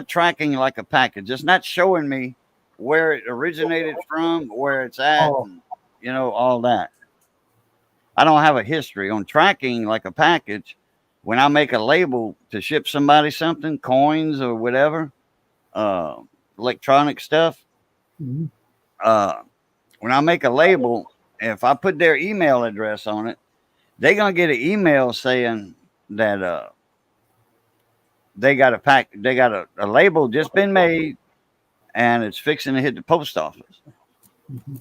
tracking like a package. It's not showing me where it originated from, where it's at, and, you know, all that. I don't have a history on tracking like a package. When I make a label to ship somebody something, coins or whatever, electronic stuff,
Mm-hmm.
when I make a label, if I put their email address on it, they're gonna get an email saying that they got a label just been made and it's fixing to hit the post office.
Mm-hmm.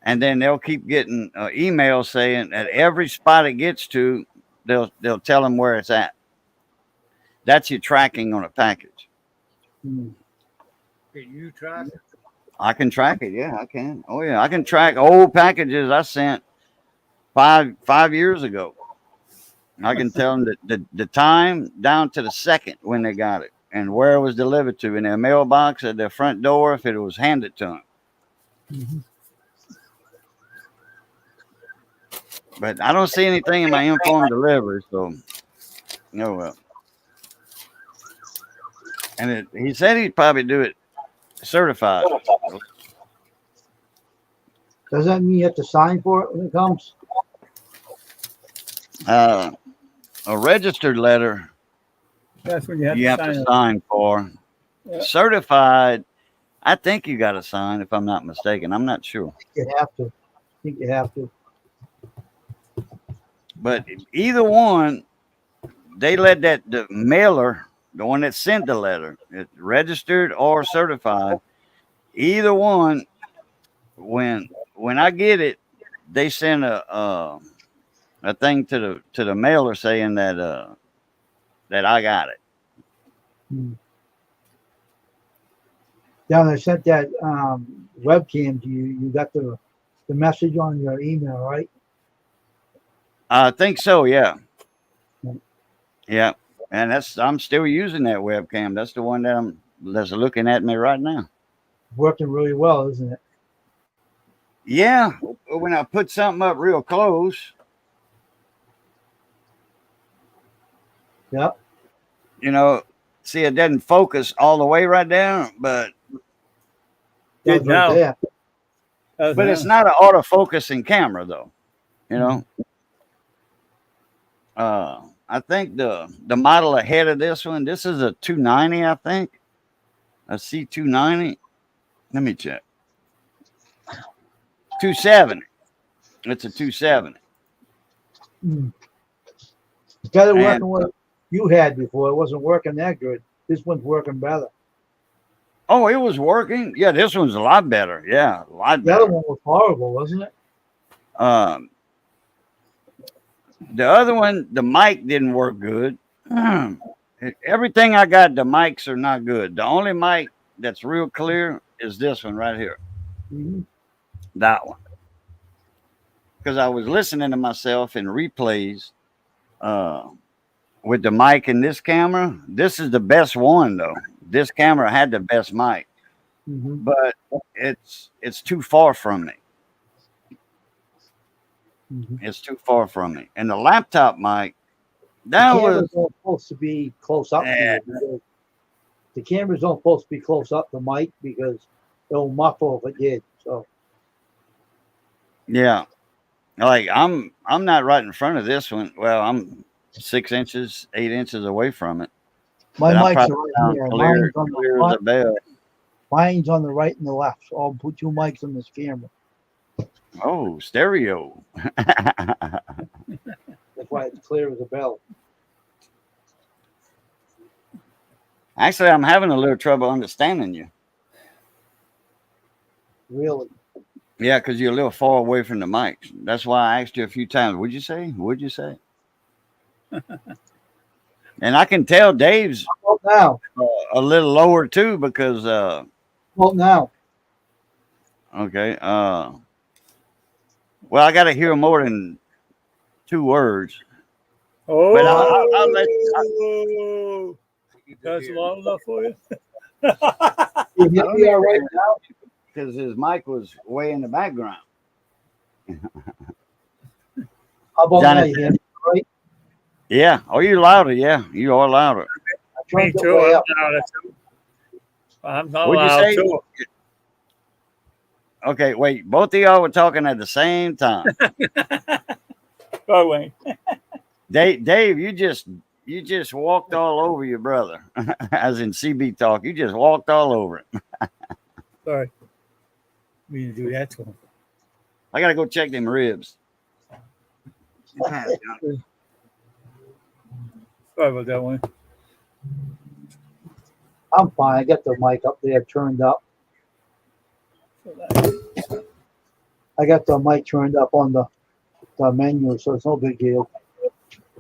And then they'll keep getting emails saying at every spot it gets to, they'll tell them where it's at. That's your tracking on a package.
Mm-hmm.
Can you track it?
I can track it. Yeah, I can. Oh yeah, I can track old packages I sent five years ago. I can tell them the time down to the second when they got it and where it was delivered to in their mailbox at their front door if it was handed to them.
Mm-hmm.
But I don't see anything in my informed delivery, so no. And he said he'd probably do it certified.
Does that mean you have to sign for it when it comes?
A registered letter
That's when
you have to
it.
sign for.
Yeah.
Certified, I think you got to sign if I'm not mistaken. I'm not sure.
You have to. I think you have to.
But either one, they let the mailer, the one that sent the letter, it's registered or certified. Either one, when I get it, they send a thing to the mailer saying that I got it.
Hmm. Down, I sent that webcam to you. You got the message on your email, right?
I think so. Yeah.
Hmm.
Yeah. And I'm still using that webcam. That's the one that's looking at me right now.
Working really well, isn't it?
Yeah. When I put something up real close.
Yep.
You know, see, it doesn't focus all the way right down, but
That's
now.
right there.
but it's not an autofocusing camera though. You know. I think the model ahead of this one, this is a 290, I think. A C290. Let me check. 270. It's a 270.
Instead of working what you had before, it wasn't working that good. This one's working better.
Oh, it was working? Yeah, this one's a lot better. Yeah, a lot
The
better.
other one was horrible, wasn't it?
The other one, the mic didn't work good. Everything I got, the mics are not good. The only mic that's real clear is this one right here.
Mm-hmm.
That one. Because I was listening to myself in replays with the mic in this camera. This is the best one, though. This camera had the best mic.
Mm-hmm.
But it's too far from me.
Mm-hmm.
It's too far from me. And the laptop mic,
The
that
cameras
was
aren't supposed to be close up to you because the cameras don't supposed to be close up to mic because it'll muffle if it did. So
yeah. Like I'm not right in front of this one. Well, I'm 6 inches, 8 inches away from it.
my
But I'm
mics
probably
are right
down
here.
clear,
Mine's on the
clear as a
front,
bell.
mine's on the right and the left. So I'll put two mics on this camera.
Oh, stereo.
clear as a bell.
Actually, I'm having a little trouble understanding you.
Really.
Yeah, because you're a little far away from the mic. That's why I asked you a few times. Would you say? Would you say? And I can tell Dave's
Well, now.
a little lower too because
Well, now.
okay. Well, I got to hear more than 2 words.
Oh,
But I'll let.
that's long enough for you.
You hear me all right now?
Because his mic was way in the background.
How about now?
Jonathan.
You hear me all right?
Yeah. Oh, you louder. Yeah, you are louder.
I
Me
turned it
too.
way
I'm
up.
loud too. I'm not
What'd you
loud
say?
too.
Okay, wait. Both of y'all were talking at the same time.
Go, Wayne.
Dave, you just walked all over your brother, as in CB talk. You just walked all over it.
Sorry. We need to do that to him.
I gotta go check them ribs.
Sorry about that one.
I'm fine. I got the mic up there turned up. I got the mic turned up on the menu, so it's no big deal.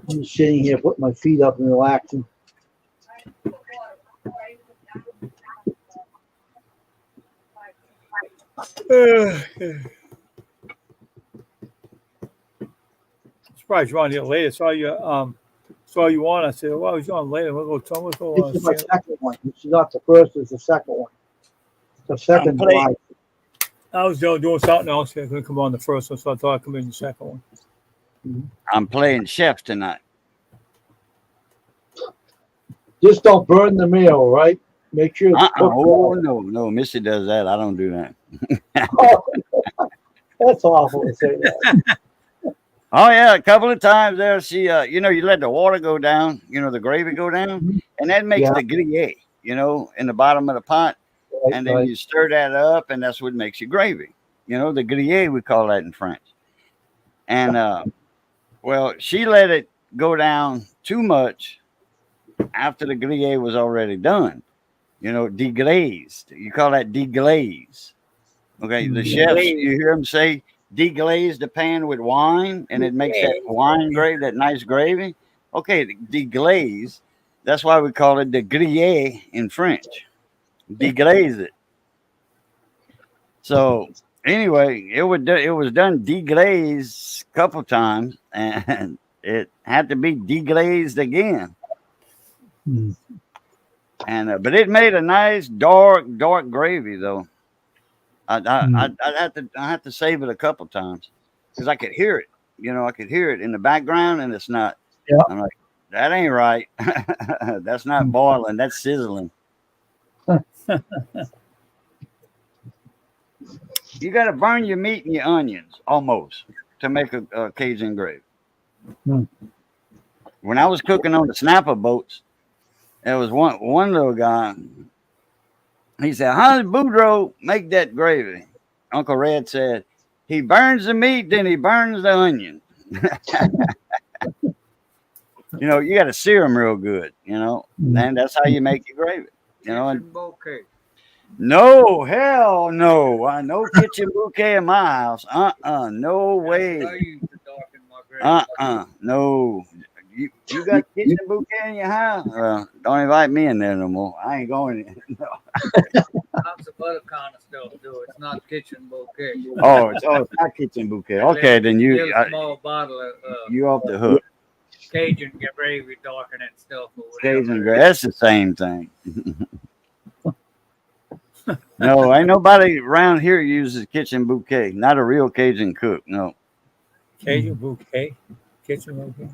I'm just sitting here, putting my feet up and relaxing.
Surprised you're on here late. I saw you on. I said, well, he's on later. We'll go tell him what's going on.
This is my second one. This is not the first, it's the second one. The second
playing-
one.
I was doing something else. I couldn't come on the first one, so I thought I'd come in the second one.
I'm playing chef tonight.
Just don't burn the meal, all right? Make sure it's cooked
Oh
well.
no, Missy does that. I don't do that.
That's awful to say that.
Oh yeah, a couple of times there. She, you let the water go down. The gravy go down, and that makes
Yeah.
the gruyere. In the bottom of the pot,
Right,
and then
right.
you stir that up, and that's what makes your gravy. The gruyere we call that in French. And well, she let it go down too much after the gruyere was already done. Deglazed. You call that deglaze. Okay, the chefs, you hear them say deglaze the pan with wine, and it makes that wine gravy, that nice gravy. Okay, deglaze. That's why we call it the gruyere in French. Deglaze it. So anyway, it was done deglazed a couple times, and it had to be deglazed again.
Mm.
And but it made a nice dark gravy though. I had to save it a couple times because I could hear it. I could hear it in the background, and it's not.
Yeah.
I'm like, that ain't right. That's not boiling. That's sizzling. You got to burn your meat and your onions almost to make a Cajun gravy.
Mm.
When I was cooking on the snapper boats, there was one little guy. He said, "How does Boudreaux make that gravy?" Uncle Red said, "He burns the meat, then he burns the onion." You got to sear them real good, and that's how you make your gravy.
Kitchen bouquet.
No, hell no. No kitchen bouquet in my house. No way.
I used to darken my gravy.
No. You got kitchen bouquet in your house? Well, don't invite me in there no more. I ain't going in. No.
Lots of other kind of stuff do. It's not kitchen bouquet.
Oh, it's not kitchen bouquet. Okay, then
Little small bottle of
you off the hook.
Cajun gravy darkening stuff or whatever.
Cajun gravy. That's the same thing. No, ain't nobody around here uses kitchen bouquet. Not a real Cajun cook. No.
Cajun bouquet. Kitchen bouquet.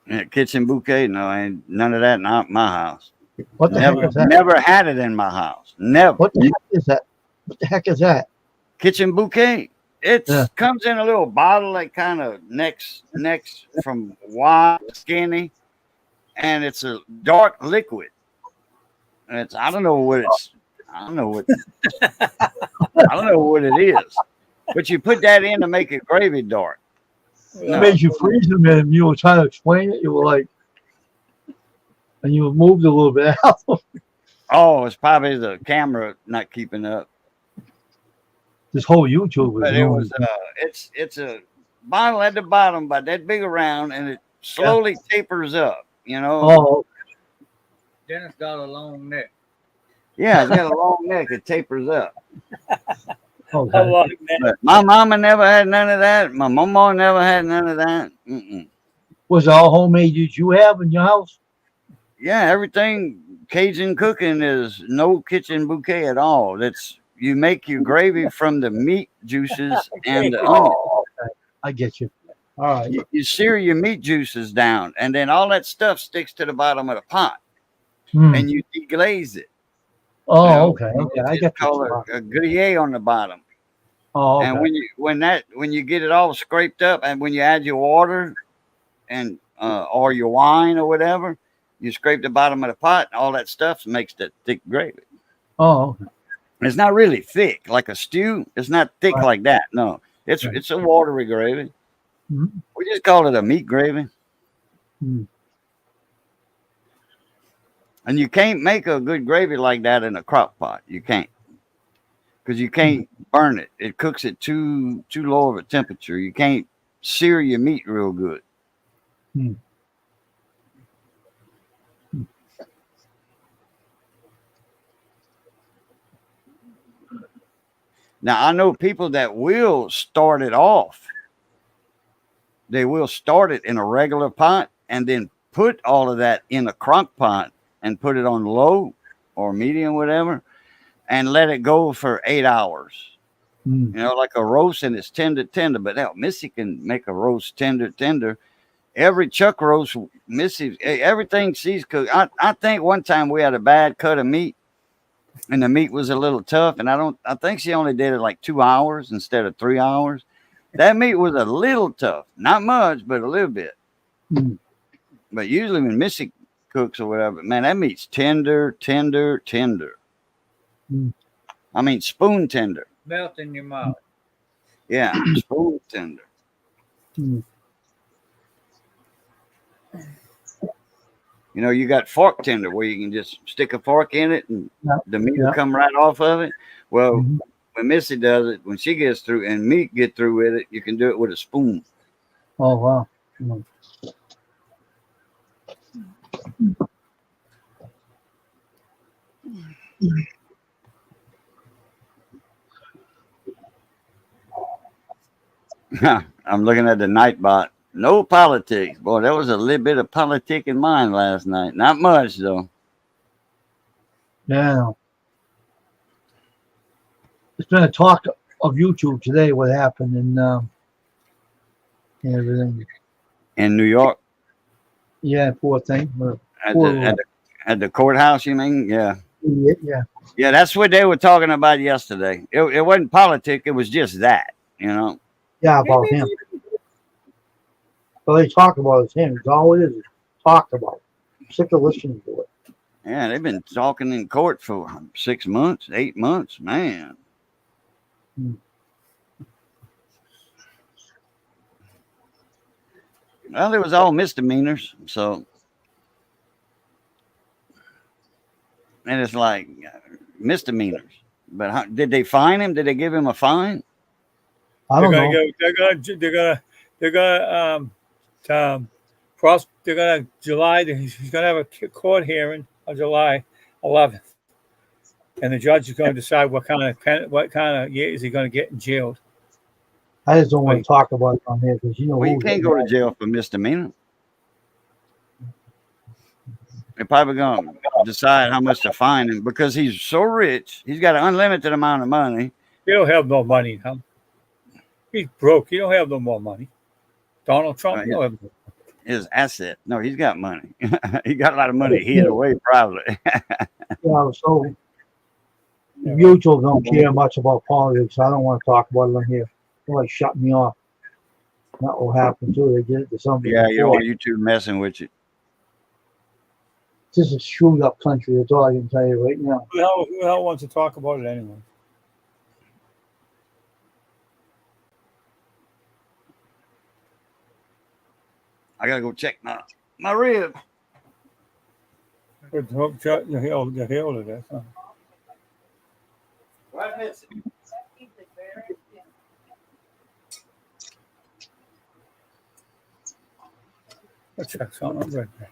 Yeah, kitchen bouquet? No, ain't none of that in my house.
What the heck is that?
Never had it in my house. Never.
What the heck is that? What the heck is that?
Kitchen bouquet. It
Yeah.
comes in a little bottle that kind of necks from wide, skinny, and it's a dark liquid. And I don't know what it is. But you put that in to make it gravy dark.
It made you freeze them and you were trying to explain it. You were like, and you moved a little bit out.
Oh, it's probably the camera not keeping up.
This whole YouTube was
But it was it's a bottle at the bottom about that big around, and it slowly tapers up. You know.
Oh,
Dennis got a long neck.
Yeah, it's got a long neck. It tapers up.
okay.
I like that.
But my mama never had none of that. My mama never had none of that. Mm-mm.
Was it all homemade that you have in your house?
Yeah, everything Cajun cooking is no kitchen bouquet at all. That's you make your gravy from the meat juices and the onion.
Oh, okay. I get you. All right.
You sear your meat juices down, and then all that stuff sticks to the bottom of the pot,
Hmm.
and you deglaze it.
Oh,
You know,
okay. Okay. I
It's
get
called
you.
a gruyere on the bottom.
Oh, okay.
And when you get it all scraped up, and when you add your water and or your wine or whatever, you scrape the bottom of the pot, and all that stuff makes that thick gravy.
Oh, okay.
It's not really thick like a stew. It's not thick
Right.
like that. No, it's
Right.
it's a watery gravy.
Mhm.
We just call it a meat gravy.
Hmm.
And you can't make a good gravy like that in a crock pot. You can't, because you can't burn it. It cooks at too low of a temperature. You can't sear your meat real good.
Hmm.
Now I know people that will start it off. They will start it in a regular pot and then put all of that in a crock pot and put it on low or medium, whatever, and let it go for 8 hours.
Hmm.
You know, like a roast, and it's tender. But now Missy can make a roast tender. Every chuck roast, Missy, everything she's cooked. I think one time we had a bad cut of meat, and the meat was a little tough, and I think she only did it like 2 hours instead of 3 hours. That meat was a little tough, not much, but a little bit.
Hmm.
But usually when Missy cooks or whatever, man, that meat's tender.
Hmm.
I mean, spoon tender.
Melt in your mouth.
Yeah, spoon tender.
Hmm.
You know, you got fork tender where you can just stick a fork in it and
Yeah.
the meat
Yeah.
will come right off of it. Well,
Mhm.
when Missy does it, when she gets through and meat get through with it, you can do it with a spoon.
Oh, wow. Hmm.
I'm looking at the Nightbot. No politics. Boy, there was a little bit of politic in mine last night. Not much, though.
Yeah. It's been a talk of YouTube today. What happened and everything.
In New York,
Yeah, poor thing.
at
Poor
at the courthouse, you mean? Yeah.
idiot. Yeah.
Yeah, that's what they were talking about yesterday. It wasn't politics. It was just that, you know.
Yeah, about him. All they talk about is him. It's all it is. Talked about. I'm sick of listening to it.
Yeah, they've been talking in court for 6 months, 8 months, man.
Hmm.
Well, it was all misdemeanors, so. And it's like misdemeanors. But did they fine him? Did they give him a fine?
I don't know.
They're gonna July. He's gonna have a court hearing on July 11th, and the judge is going to decide what kind of years he going to get in jail.
I just don't want to talk about it on here because you know.
Well, you
who's
can't
getting
go to jail for misdemeanor. They're probably going to decide how much to fine him because he's so rich. He's got an unlimited amount of money.
He don't have no money. Huh? He's broke. He don't have no more money. Donald Trump.
Right.
Don't have no-
His asset. No, he's got money. He got a lot of money hid away, probably.
Yeah, so YouTube don't care much about politics. I don't want to talk about it on here. They're like shut me off. That will happen too. They did it to somebody.
Yeah, you don't
before.
want YouTube messing with you.
This is a screwed up country. That's all I can tell you right now.
Who the hell wants to talk about it anyway?
I gotta go check my rib.
Good hook shot the hill to this. Huh?
Right, miss.
Let's check something right there.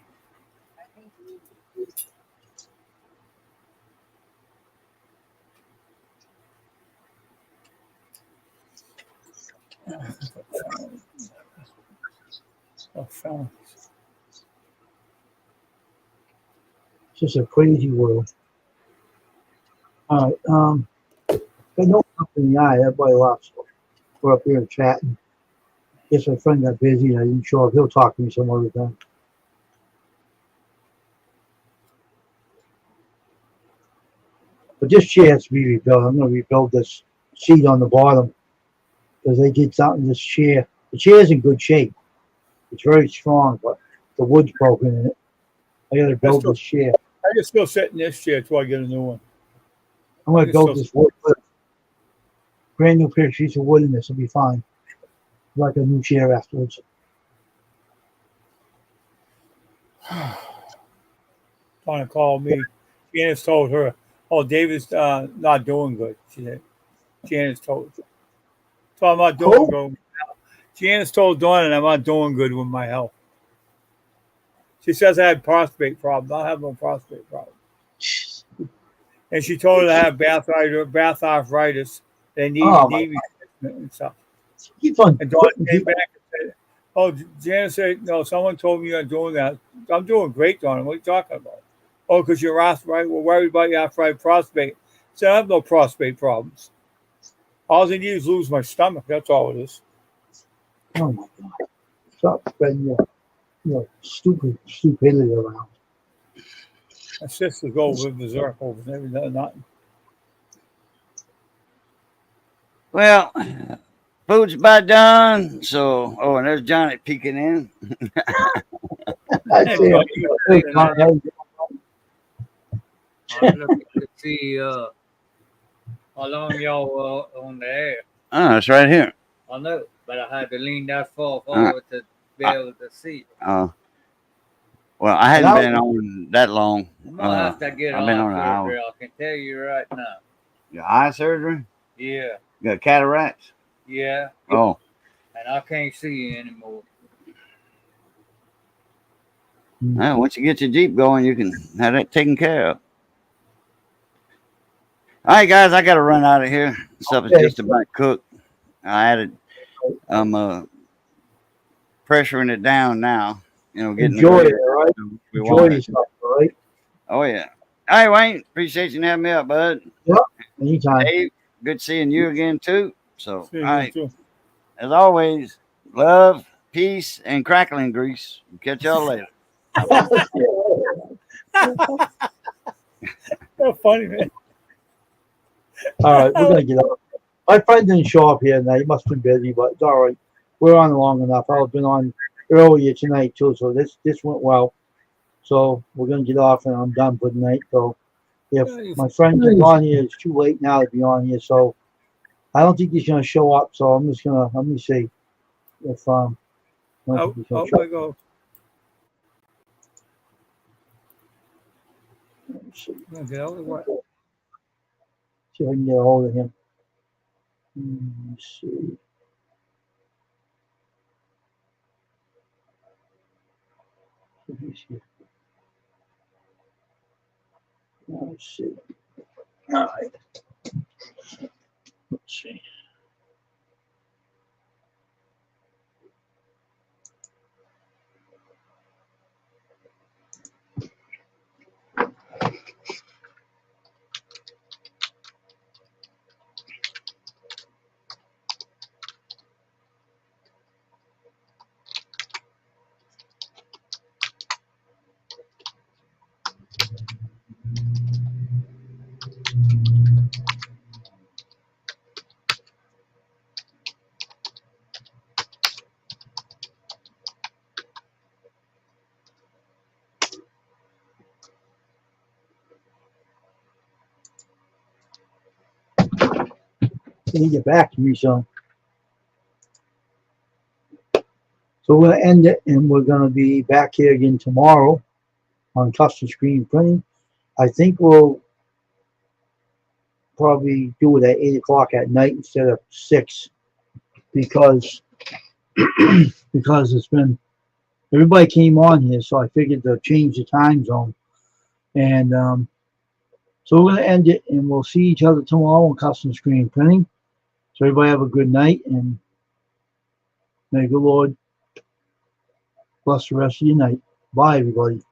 Oh, felons.
It's just a crazy world. All right. Got no company in the eye. Everybody lost. We're up here chatting. Guess my friend got busy. I didn't show up. He'll talk to me some other time. But this chair has to be rebuilt. I'm going to rebuild this seat on the bottom because they did something. This chair, the chair's in good shape. It's very strong, but the wood's broken in it. I got to build this chair.
I can still sit in this chair till I get a new one.
I'm going to
I
build
guess
this wood. Brand new pair of sheets of wood in this will be fine. Like a new chair afterwards.
Donna called me. Janice told her, "Oh, David's not doing good." She said, "Janice told." So I'm not doing good. Janice told Donna I'm not doing good with my health. She says I had prostate problems. I have no prostate problems. And she told her I have bath arthritis. They need me and stuff.
Keep on.
And Donna came back and said, "Oh, Janice said, no, someone told me you're doing that." I'm doing great, Donna. What are you talking about? Oh, because you're arthritis. We're worried about your arthritis prostate. I said, I have no prostate problems. All I need is lose my stomach. That's all it is.
Oh my God. Stop spreading your stupidity around.
My sister goes with berserk over there. Nothing.
Well, food's about done. So, oh, and there's Johnny peeking in.
I see.
I'm looking to see how long y'all were on the air.
Oh, it's right here.
I know, but I had to lean that far forward to be able to see.
Oh. Well, I hadn't been on that long.
I'm gonna have to get
I've been on an
eye
hour.
surgery. I can tell you right now.
Your eye surgery?
Yeah,
You got cataracts?
yeah,
Oh.
and I can't see anymore.
Well, once you get your Jeep going, you can have that taken care of. All right, guys, I got to run out of here. Supper's just about cooked. I'm pressuring it down now. You know, getting
enjoy it, all right? Enjoy yourself, all right?
Oh, yeah. All right, Wayne. Appreciate you having me up, bud.
Yep, anytime.
Dave, good seeing you again, too. So,
See you
all right.
too.
As always, love, peace, and crackling grease. Catch y'all later.
That's funny, man.
All right, we're gonna get up. My friend didn't show up here tonight. He must have been busy, but it's all right. We're on long enough. I've been on earlier tonight too, so this went well. So we're gonna get off, and I'm done for the night. So if my friend is on here, it's too late now to be on here. So I don't think he's gonna show up. So I'm just gonna let me see if I don't think he's gonna
Out
show
I
up.
go.
Let me see.
Get out of the way.
See if I can get a hold of him. Let's see. Let's see. All right. Let's see. Can you get back to me, son? So So we're gonna end it, and we're gonna be back here again tomorrow on custom screen printing. I think we'll probably do it at 8 o'clock at night instead of 6, because because it's been, everybody came on here, so I figured to change the time zone. And so we're gonna end it, and we'll see each other tomorrow on custom screen printing. So everybody have a good night, and may the Lord bless the rest of your night. Bye, everybody.